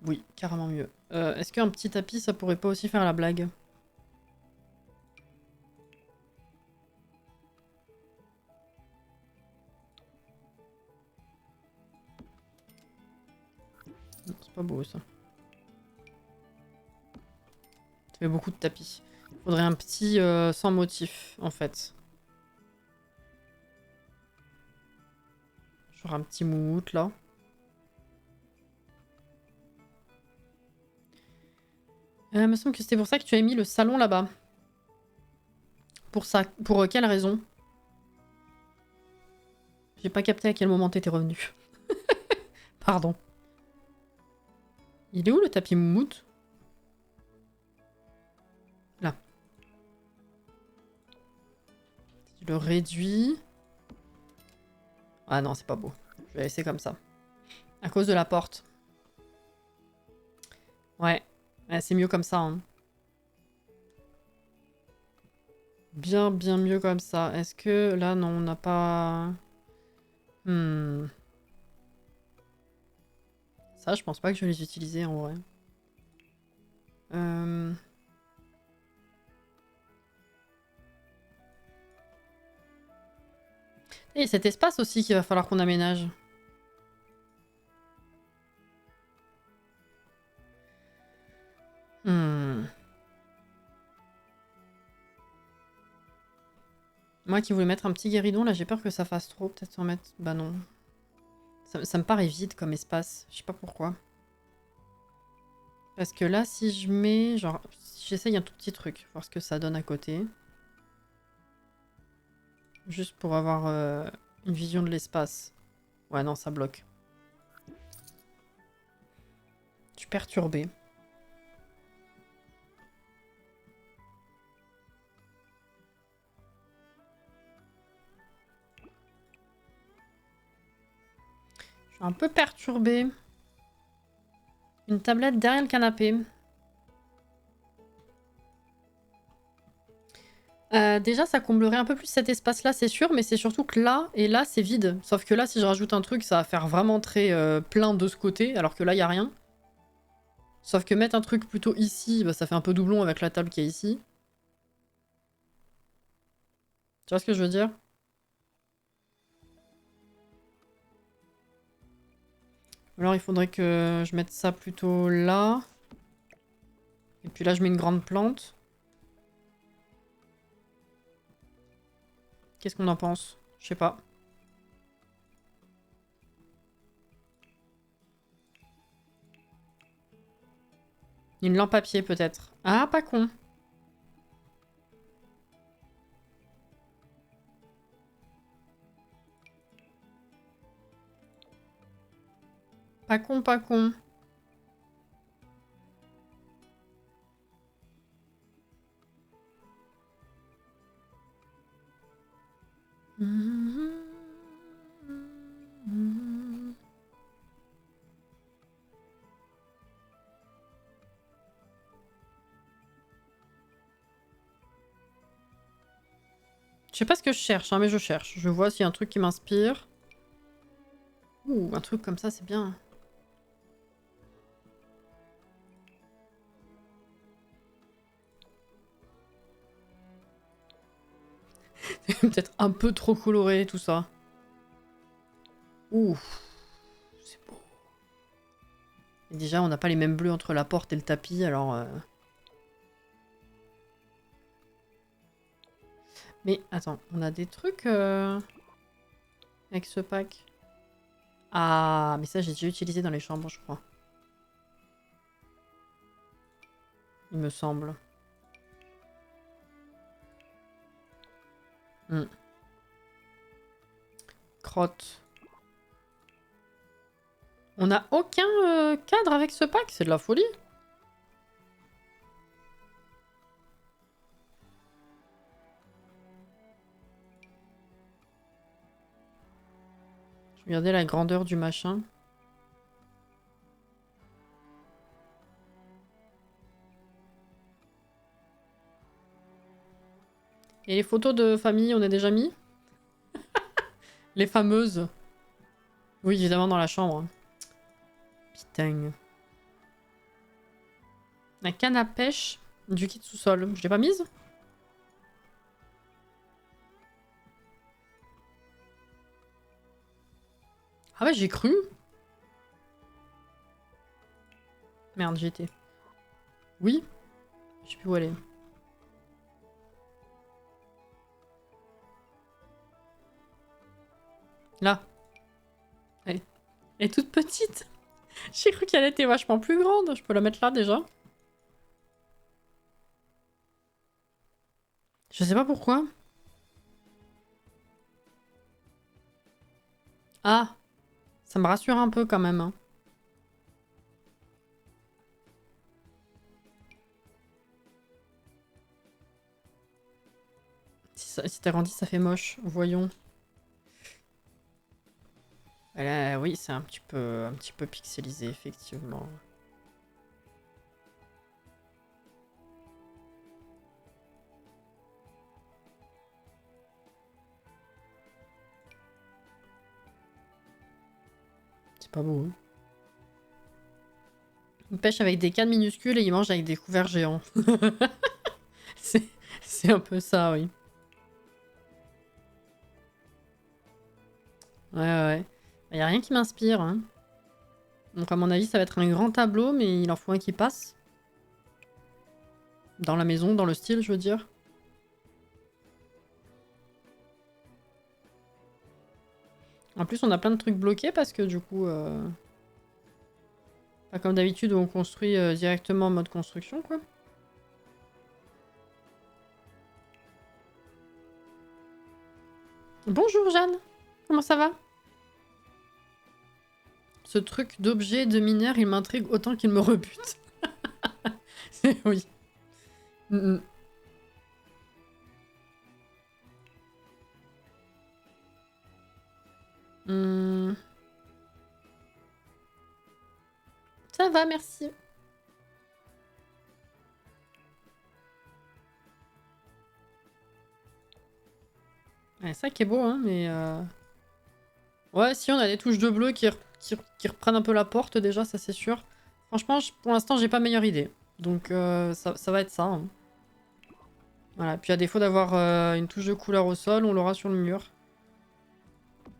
Oui, carrément mieux. Est-ce qu'un petit tapis, ça pourrait pas aussi faire la blague? C'est pas beau ça. Ça fait beaucoup de tapis. Faudrait un petit sans motif, en fait. Genre un petit moumoute, là. Il me semble que c'était pour ça que tu as mis le salon là-bas. Pour ça. Pour quelle raison? J'ai pas capté à quel moment t'étais revenu. Pardon. Il est où le tapis moumoute? Là. Je le réduis. Ah non, c'est pas beau. Je vais laisser comme ça. À cause de la porte. Ouais. C'est mieux comme ça. Hein. Bien, bien mieux comme ça. Est-ce que là, non, on n'a pas... Ça, je pense pas que je vais les utiliser en vrai. Et cet espace aussi qu'il va falloir qu'on aménage. Moi qui voulais mettre un petit guéridon, là j'ai peur que ça fasse trop. Peut-être s'en mettre... Bah non. Ça me paraît vide comme espace. Je sais pas pourquoi. Parce que là, si je mets... Genre, si j'essaye un tout petit truc. Voir ce que ça donne à côté. Juste pour avoir une vision de l'espace. Ouais, non, ça bloque. Je suis perturbée. Je suis un peu perturbée. Une tablette derrière le canapé. Déjà, ça comblerait un peu plus cet espace-là, c'est sûr, mais c'est surtout que là et là, c'est vide. Sauf que là, si je rajoute un truc, ça va faire vraiment très plein de ce côté, alors que là, il n'y a rien. Sauf que mettre un truc plutôt ici, bah, ça fait un peu doublon avec la table qui est ici. Tu vois ce que je veux dire? Alors, il faudrait que je mette ça plutôt là. Et puis là, je mets une grande plante. Qu'est-ce qu'on en pense? Je sais pas. Une lampe à pied, peut-être. Ah, pas con. Pas con, pas con. Je sais pas ce que je cherche, hein, mais je cherche. Je vois s'il y a un truc qui m'inspire. Ouh, un truc comme ça, c'est bien. Peut-être un peu trop coloré, tout ça. Ouh. C'est Et déjà, on n'a pas les mêmes bleus entre la porte et le tapis, alors... Mais attends, on a des trucs avec ce pack. Ah, mais ça, j'ai déjà utilisé dans les chambres, je crois. Il me semble. Crotte. On n'a aucun cadre avec ce pack, c'est de la folie. Regardez la grandeur du machin. Et les photos de famille, on a déjà mis? Les fameuses. Oui, évidemment, dans la chambre. Putain. La canne à pêche du kit sous-sol. Je l'ai pas mise? Ah ouais, j'ai cru. Merde, j'y étais. Oui. Je sais plus où elle est. Là. Elle est toute petite. J'ai cru qu'elle était vachement plus grande. Je peux la mettre là déjà. Je sais pas pourquoi. Ah. Ça me rassure un peu quand même. Hein. Si t'agrandis, ça fait moche. Voyons. Là, oui, c'est un petit peu pixelisé, effectivement. C'est pas beau. Hein. Il pêche avec des cannes minuscules et il mange avec des couverts géants. C'est un peu ça, oui. Ouais, ouais. Il n'y a rien qui m'inspire. Hein. Donc à mon avis, ça va être un grand tableau, mais il en faut un qui passe. Dans la maison, dans le style, je veux dire. En plus, on a plein de trucs bloqués parce que du coup... Pas comme d'habitude où on construit directement en mode construction, quoi. Bonjour Jeanne, comment ça va? Ce truc d'objet de mineur, il m'intrigue autant qu'il me rebute. Oui. Mm -mm. Ça va, merci. Ouais, ça qui est beau, hein, mais... Ouais, si, on a des touches de bleu qui reprennent un peu la porte, déjà, ça c'est sûr. Franchement, pour l'instant, j'ai pas meilleure idée. Donc, ça va être ça. Hein. Voilà, puis à défaut d'avoir une touche de couleur au sol, on l'aura sur le mur.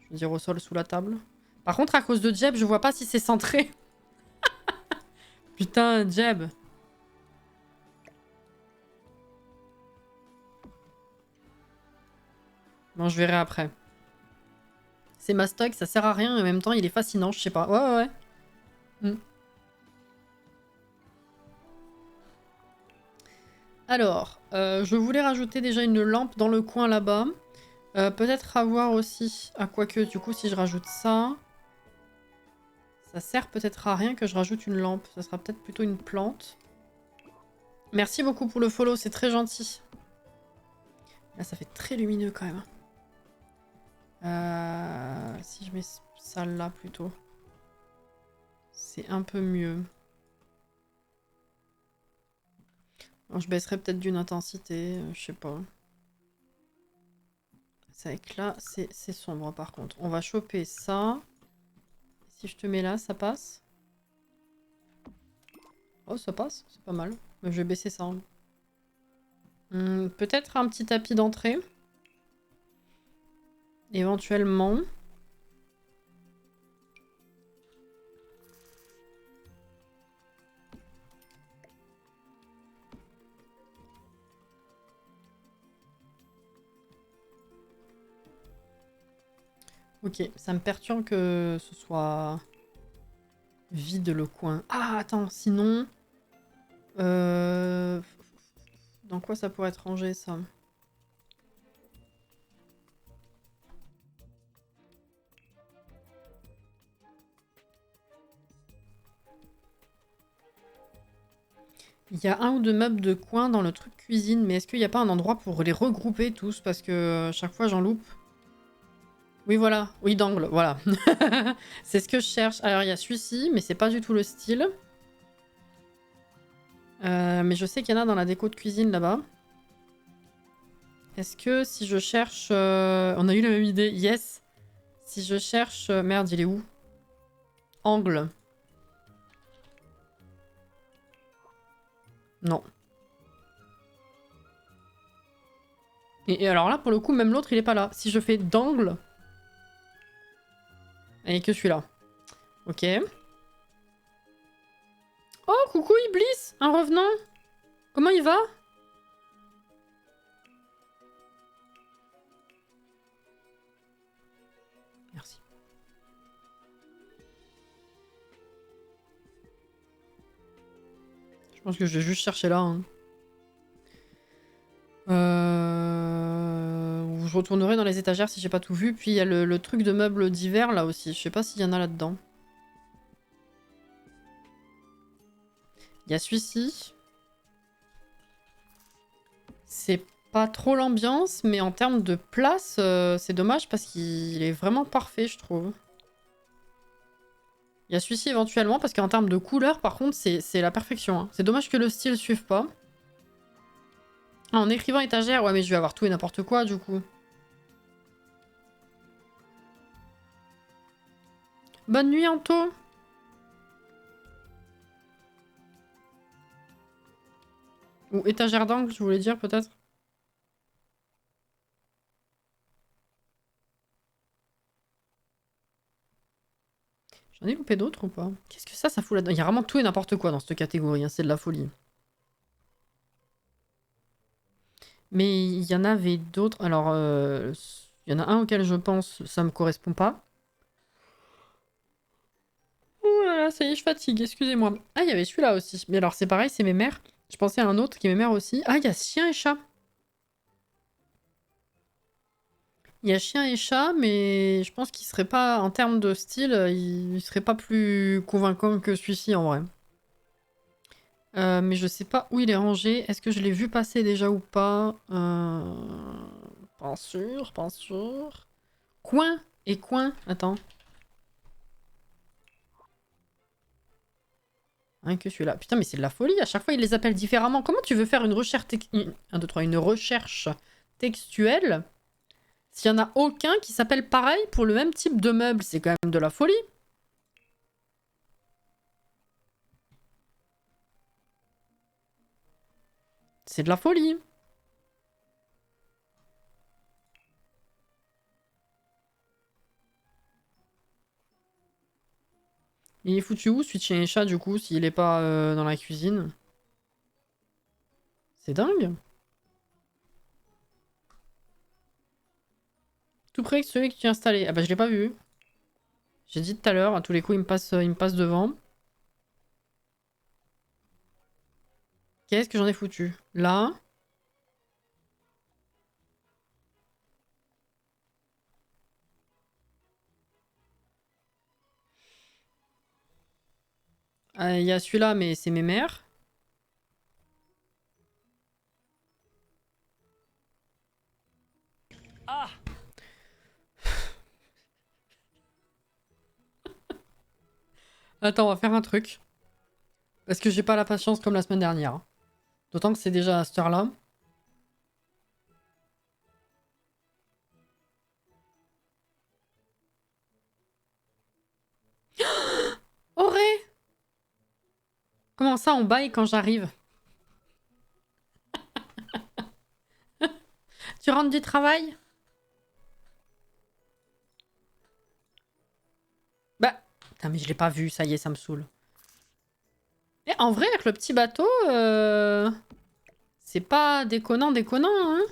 Je veux dire au sol, sous la table. Par contre, à cause de Jeb, je vois pas si c'est centré. Putain, Jeb. Bon, je verrai après. C'est ma stock, ça sert à rien et en même temps, il est fascinant, je sais pas. Ouais, ouais, ouais. Alors, je voulais rajouter déjà une lampe dans le coin là-bas. Peut-être avoir aussi... Ah, quoique, du coup, si je rajoute ça... Ça sert peut-être à rien que je rajoute une lampe. Ça sera peut-être plutôt une plante. Merci beaucoup pour le follow, c'est très gentil. Là, ça fait très lumineux quand même. Si je mets ça là plutôt. C'est un peu mieux. Alors, je baisserai peut-être d'une intensité, je sais pas. C'est vrai que là, c'est sombre par contre. On va choper ça. Si je te mets là, ça passe? Oh, ça passe, c'est pas mal. Mais je vais baisser ça. Peut-être un petit tapis d'entrée. Éventuellement. Ok, ça me perturbe que ce soit vide le coin. Ah, attends, sinon... Dans quoi ça pourrait être rangé, ça? Il y a un ou deux meubles de coin dans le truc cuisine, mais est-ce qu'il n'y a pas un endroit pour les regrouper tous? Parce que chaque fois j'en loupe. Oui, voilà. Oui, d'angle, voilà. C'est ce que je cherche. Alors, il y a celui-ci, mais c'est pas du tout le style. Mais je sais qu'il y en a dans la déco de cuisine, là-bas. Est-ce que si je cherche... On a eu la même idée, yes. Si je cherche... Merde, il est où? Angle. Non. Et alors là, pour le coup, même l'autre, il est pas là. Si je fais d'angle... Et que celui-là. Ok. Oh, coucou Iblis, un revenant. Comment il va? Merci. Je pense que je vais juste chercher là. Hein. Je retournerai dans les étagères si j'ai pas tout vu. Puis il y a le truc de meubles d'hiver là aussi. Je sais pas s'il y en a là-dedans. Il y a celui-ci. C'est pas trop l'ambiance, mais en termes de place, c'est dommage parce qu'il est vraiment parfait, je trouve. Il y a celui-ci éventuellement, parce qu'en termes de couleur, par contre, c'est la perfection. Hein. C'est dommage que le style suive pas. Ah, en écrivant étagère, ouais, mais je vais avoir tout et n'importe quoi, du coup. Bonne nuit, Anto. Ou étagère d'angle, je voulais dire, peut-être. J'en ai loupé d'autres ou pas? Qu'est-ce que ça fout là-dedans? Il y a vraiment tout et n'importe quoi dans cette catégorie, hein, c'est de la folie. Mais il y en avait d'autres. Alors, il y en a un auquel je pense, ça me correspond pas. Oh là là, ça y est, je fatigue, excusez-moi. Ah, il y avait celui-là aussi. Mais alors, c'est pareil, c'est mes mères. Je pensais à un autre qui est mes mères aussi. Ah, il y a chien et chat. Il y a chien et chat, mais je pense qu'il serait pas, en termes de style, il serait pas plus convaincant que celui-ci en vrai. Mais je sais pas où il est rangé. Est-ce que je l'ai vu passer déjà ou pas? Pas sûr, pas sûr. Coin et coin. Attends. Rien que celui-là. Putain, mais c'est de la folie. À chaque fois, il les appelle différemment. Comment tu veux faire une recherche, une recherche textuelle s'il y en a aucun qui s'appelle pareil pour le même type de meuble? C'est quand même de la folie. C'est de la folie. Il est foutu où, celui de chien et chat, du coup, s'il est pas dans la cuisine? C'est dingue. Tout près que celui que tu as installé. Ah bah je l'ai pas vu. J'ai dit tout à l'heure, à tous les coups, il me passe devant. Qu'est-ce que j'en ai foutu? Là. Il y a celui-là, mais c'est mes mères. Ah! Attends, on va faire un truc. Parce que j'ai pas la patience comme la semaine dernière. D'autant que c'est déjà à cette heure-là. Auré! Comment ça, on baille quand j'arrive? Tu rentres du travail? Bah... Putain, mais je l'ai pas vu, ça y est, ça me saoule. Et en vrai, avec le petit bateau, c'est pas déconnant, hein?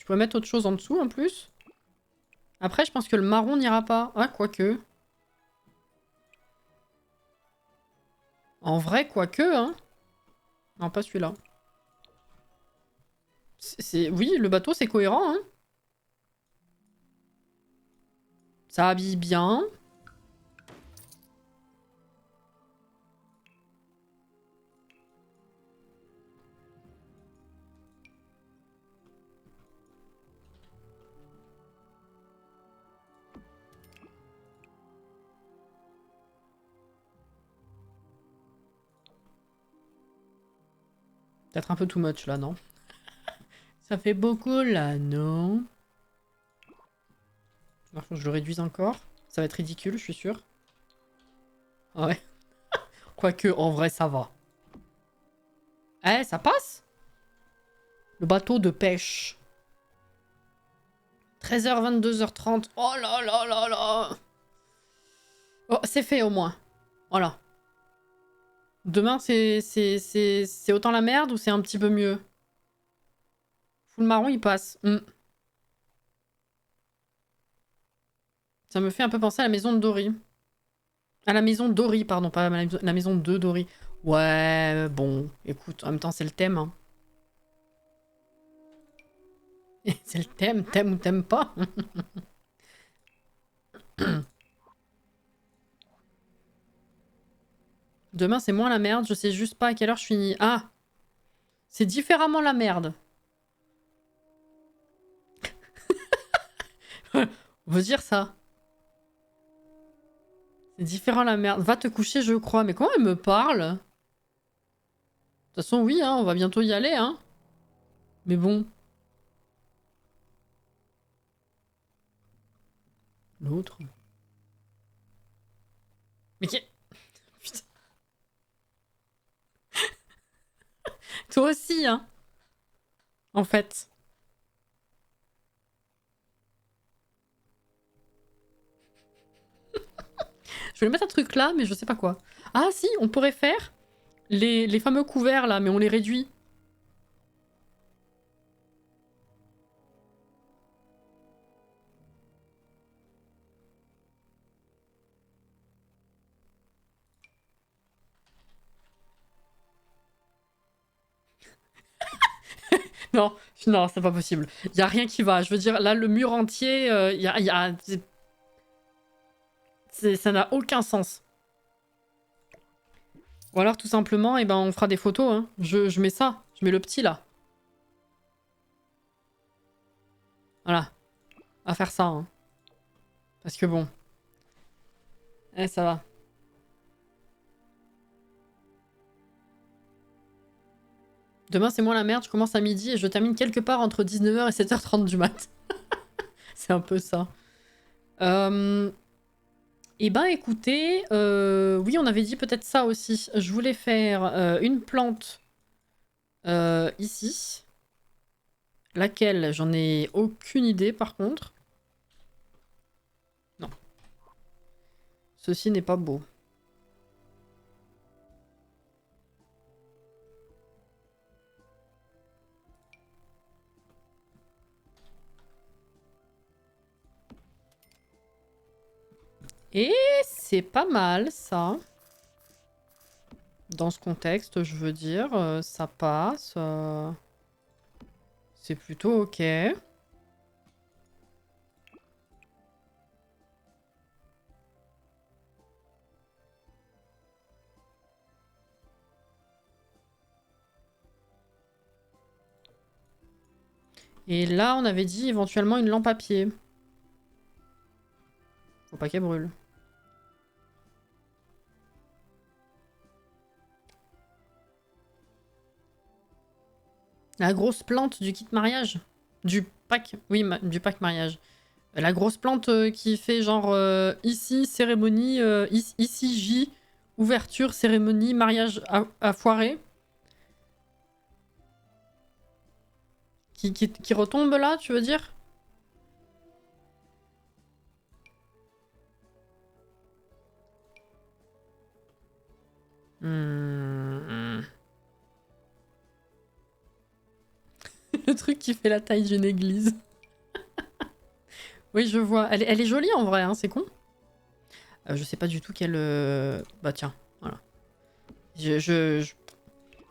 pourrais mettre autre chose en dessous en plus. Après, je pense que le marron n'ira pas. Ah, quoique. En vrai, quoique, hein. Non, pas celui-là. Oui, le bateau, c'est cohérent, hein. Ça habille bien. Peut-être un peu too much, là, non? Ça fait beaucoup, là, non? Alors, faut que je le réduise encore. Ça va être ridicule, je suis sûr. Ah ouais. Quoique, en vrai, ça va. Eh, ça passe? Le bateau de pêche. 13h, 22h30. Oh là là là là. Oh, c'est fait au moins. Voilà. Demain, c'est autant la merde ou c'est un petit peu mieux? Full marron, il passe. Ça me fait un peu penser à la maison de Dory. À la maison Dory, pardon, pas la maison de Dory. Ouais, bon, écoute, en même temps, c'est le thème. Hein. C'est le thème, t'aimes ou t'aimes pas. Demain, c'est moins la merde, je sais juste pas à quelle heure je finis. Ah, c'est différemment la merde. On veut dire ça. C'est différent la merde. Va te coucher, je crois. Mais comment elle me parle? De toute façon, oui, hein, on va bientôt y aller, hein. Mais bon. L'autre. Mais qui... Putain. Toi aussi, hein. En fait. Je vais mettre un truc là, mais je sais pas quoi. Ah si, on pourrait faire les fameux couverts là, mais on les réduit. Non, non, c'est pas possible. Y a rien qui va. Je veux dire, là, le mur entier, ça n'a aucun sens. Ou alors, tout simplement, eh ben, on fera des photos. Hein. Je mets ça. Je mets le petit, là. Voilà. À faire ça. Hein. Parce que bon. Eh, ça va. Demain, c'est moins la merde. Je commence à midi et je termine quelque part entre 19h et 7h30 du mat. C'est un peu ça. Eh ben, écoutez, oui, on avait dit peut-être ça aussi. Je voulais faire une plante ici. Laquelle? J'en ai aucune idée, par contre. Non. Ceci n'est pas beau. Et c'est pas mal, ça. Dans ce contexte, je veux dire, ça passe. C'est plutôt ok. Et là, on avait dit éventuellement une lampe à pied. Faut pas qu'elle brûle. La grosse plante du kit mariage. Du pack. Oui, du pack mariage. La grosse plante qui fait genre ici cérémonie, ici J, ouverture, cérémonie, mariage à foirer. Qui retombe là, tu veux dire? Le truc qui fait la taille d'une église. Oui, je vois. Elle est jolie en vrai, hein, c'est con. Je sais pas du tout quelle... Bah tiens, voilà.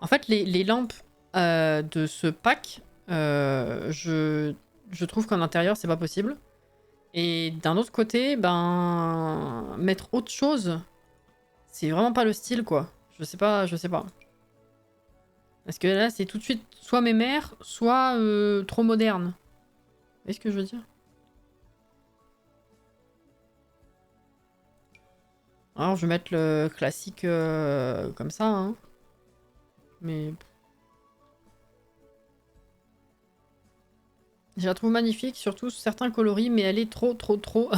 En fait, les lampes de ce pack, je trouve qu'en intérieur, c'est pas possible. Et d'un autre côté, ben... Mettre autre chose, c'est vraiment pas le style, quoi. Je sais pas, je sais pas. Parce que là, c'est tout de suite soit mémère, soit trop moderne. Vous voyez ce que je veux dire? Alors, je vais mettre le classique comme ça, hein. Mais... Je la trouve magnifique, surtout certains coloris, mais elle est trop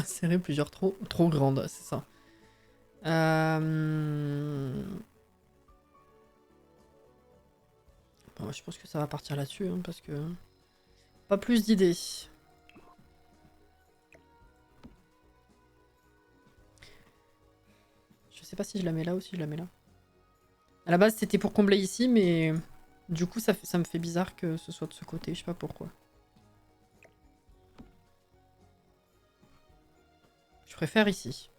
serrée, plusieurs trop grande, c'est ça. Bon, je pense que ça va partir là-dessus, hein, parce que... Pas plus d'idées. Je sais pas si je la mets là ou si je la mets là. À la base, c'était pour combler ici, mais... Du coup, ça me fait bizarre que ce soit de ce côté, je sais pas pourquoi. Je préfère ici.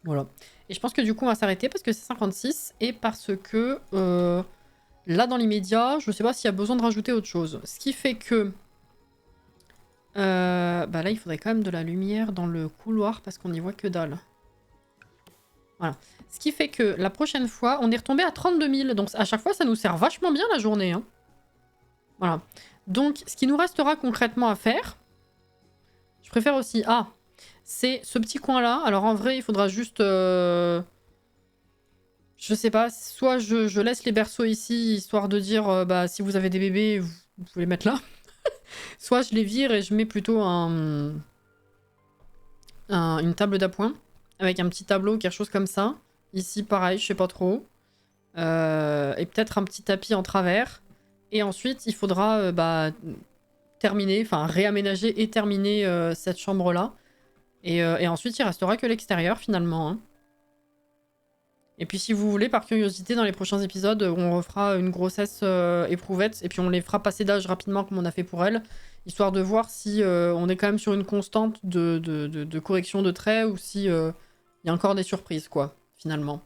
Voilà. Et je pense que du coup, on va s'arrêter parce que c'est 56 et parce que là, dans l'immédiat, je sais pas s'il y a besoin de rajouter autre chose. Ce qui fait que... bah là, il faudrait quand même de la lumière dans le couloir parce qu'on n'y voit que dalle. Voilà. Ce qui fait que la prochaine fois, on est retombé à 32 000. Donc à chaque fois, ça nous sert vachement bien la journée. Hein. Voilà. Donc, ce qui nous restera concrètement à faire... Je préfère aussi... Ah, c'est ce petit coin-là. Alors en vrai, il faudra juste... Je sais pas, soit je laisse les berceaux ici, histoire de dire, bah si vous avez des bébés, vous pouvez les mettre là. Soit je les vire et je mets plutôt une table d'appoint, avec un petit tableau, quelque chose comme ça. Ici, pareil, je sais pas trop. Et peut-être un petit tapis en travers. Et ensuite, il faudra bah, terminer, enfin réaménager et terminer cette chambre-là. Et ensuite, il restera que l'extérieur, finalement. Hein. Et puis si vous voulez, par curiosité, dans les prochains épisodes, on refera une grossesse éprouvette, et puis on les fera passer d'âge rapidement comme on a fait pour elle, histoire de voir si on est quand même sur une constante de correction de traits, ou si il y a encore des surprises, quoi, finalement.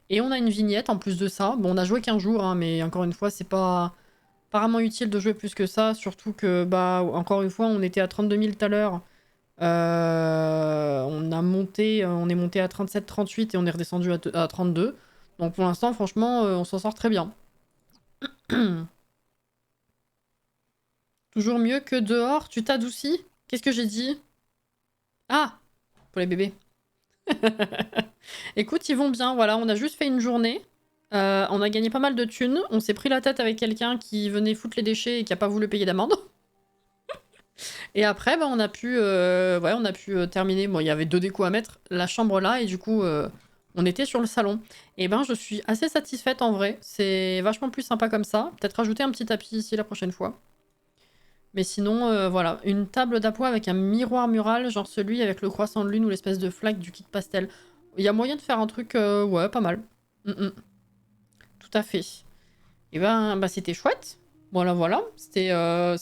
Et on a une vignette en plus de ça. Bon, on a joué qu'un jour, hein, mais encore une fois, c'est pas apparemment utile de jouer plus que ça, surtout que, bah, encore une fois, on était à 32 000 tout à l'heure. On est monté à 37-38 et on est redescendu à 32. Donc pour l'instant, franchement, on s'en sort très bien. Toujours mieux que dehors. Tu t'adoucis? Qu'est-ce que j'ai dit? Ah! Pour les bébés. Écoute, ils vont bien. Voilà, on a juste fait une journée. On a gagné pas mal de thunes. On s'est pris la tête avec quelqu'un qui venait foutre les déchets et qui a pas voulu payer d'amende. Et après, bah, on a pu terminer. Bon, il y avait 2 décos à mettre, la chambre là, et du coup, on était sur le salon. Et ben, je suis assez satisfaite en vrai. C'est vachement plus sympa comme ça. Peut-être rajouter un petit tapis ici la prochaine fois. Mais sinon, voilà, une table d'appoint avec un miroir mural, genre celui avec le croissant de lune ou l'espèce de flaque du kit pastel. Il y a moyen de faire un truc, ouais, pas mal. Tout à fait. Et ben, bah, c'était chouette. Voilà, voilà. Je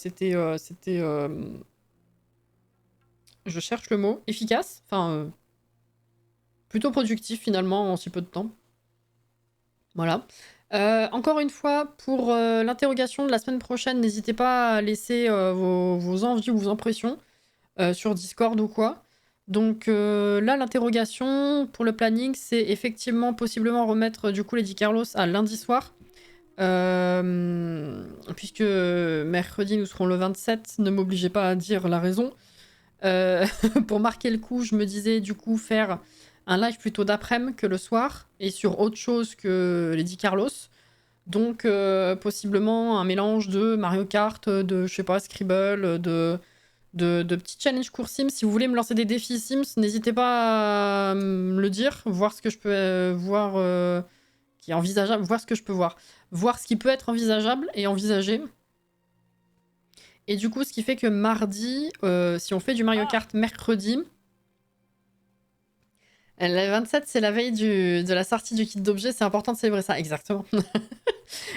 cherche le mot. Efficace. Enfin, plutôt productif finalement en si peu de temps. Voilà. Encore une fois, pour l'interrogation de la semaine prochaine, n'hésitez pas à laisser vos envies ou vos impressions sur Discord ou quoi. Donc là, l'interrogation pour le planning, c'est effectivement possiblement remettre du coup Lady Carlos à lundi soir. Puisque mercredi, nous serons le 27. Ne m'obligez pas à dire la raison. Pour marquer le coup, je me disais du coup faire un live plutôt d'après-midi que le soir et sur autre chose que Lady Carlos. Donc possiblement un mélange de Mario Kart, de je sais pas, Scribble, de petits challenges cours Sims. Si vous voulez me lancer des défis Sims, n'hésitez pas à me le dire, voir ce que je peux voir qui est envisageable, voir ce que je peux voir. Voir ce qui peut être envisageable et envisagé. Et du coup, ce qui fait que mardi, si on fait du Mario Kart mercredi, Le 27, c'est la veille de la sortie du kit d'objets, c'est important de célébrer ça, exactement.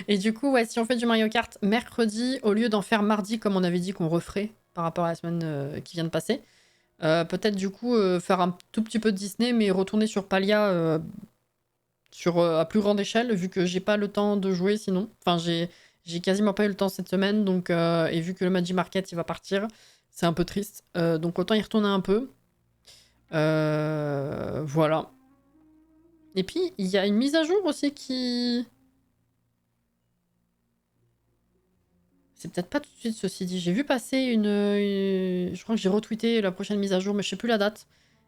Et du coup, ouais, si on fait du Mario Kart mercredi, au lieu d'en faire mardi, comme on avait dit qu'on referait par rapport à la semaine qui vient de passer, peut-être du coup faire un tout petit peu de Disney, mais retourner sur Palia à plus grande échelle, vu que j'ai pas le temps de jouer sinon. Enfin, j'ai quasiment pas eu le temps cette semaine, donc, et vu que le Magic Market il va partir, c'est un peu triste. Donc autant y retourner un peu. Voilà. Et puis, il y a une mise à jour aussi qui... C'est peut-être pas tout de suite, ceci dit. J'ai vu passer Je crois que j'ai retweeté la prochaine mise à jour, mais je sais plus la date.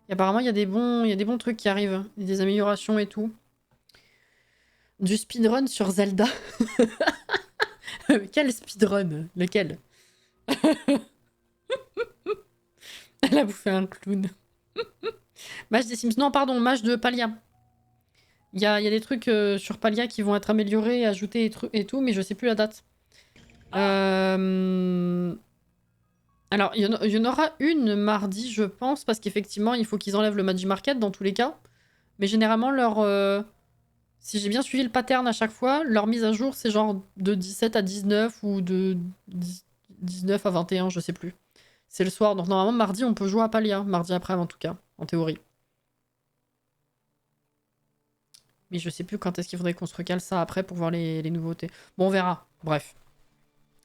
Et apparemment, il y a des bons trucs qui arrivent. Des améliorations et tout. Du speedrun sur Zelda. Quel speedrun? Lequel? Elle a bouffé un clown. Match des Sims. Non, pardon, match de Palia. Il y a des trucs sur Palia qui vont être améliorés, ajoutés et tout, mais je sais plus la date. Alors, il y en aura une mardi, je pense, parce qu'effectivement, il faut qu'ils enlèvent le Magic Market dans tous les cas. Mais généralement, si j'ai bien suivi le pattern à chaque fois, leur mise à jour, c'est genre de 17 à 19 ou de 19 à 21, je sais plus. C'est le soir, donc normalement, mardi, on peut jouer à Palia. Mardi après, en tout cas, en théorie. Mais je sais plus quand est-ce qu'il faudrait qu'on se recale ça après pour voir les nouveautés. Bon, on verra. Bref.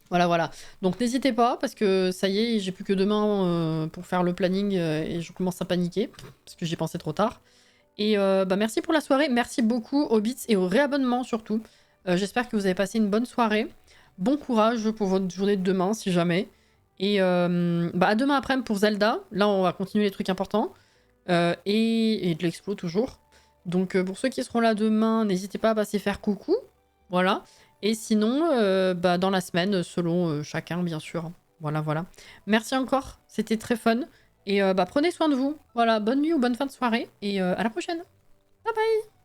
Voilà, voilà. Donc n'hésitez pas, parce que ça y est, j'ai plus que demain pour faire le planning et je commence à paniquer, parce que j'ai pensé trop tard. Et bah merci pour la soirée, merci beaucoup aux bits et au réabonnement surtout. J'espère que vous avez passé une bonne soirée. Bon courage pour votre journée de demain, si jamais. Et bah à demain après-midi pour Zelda. Là, on va continuer les trucs importants. Et de l'explo toujours. Donc pour ceux qui seront là demain, n'hésitez pas à passer faire coucou. Voilà. Et sinon, bah, dans la semaine, selon chacun, bien sûr. Voilà, voilà. Merci encore, c'était très fun. Et bah, prenez soin de vous. Voilà, bonne nuit ou bonne fin de soirée. Et à la prochaine. Bye bye.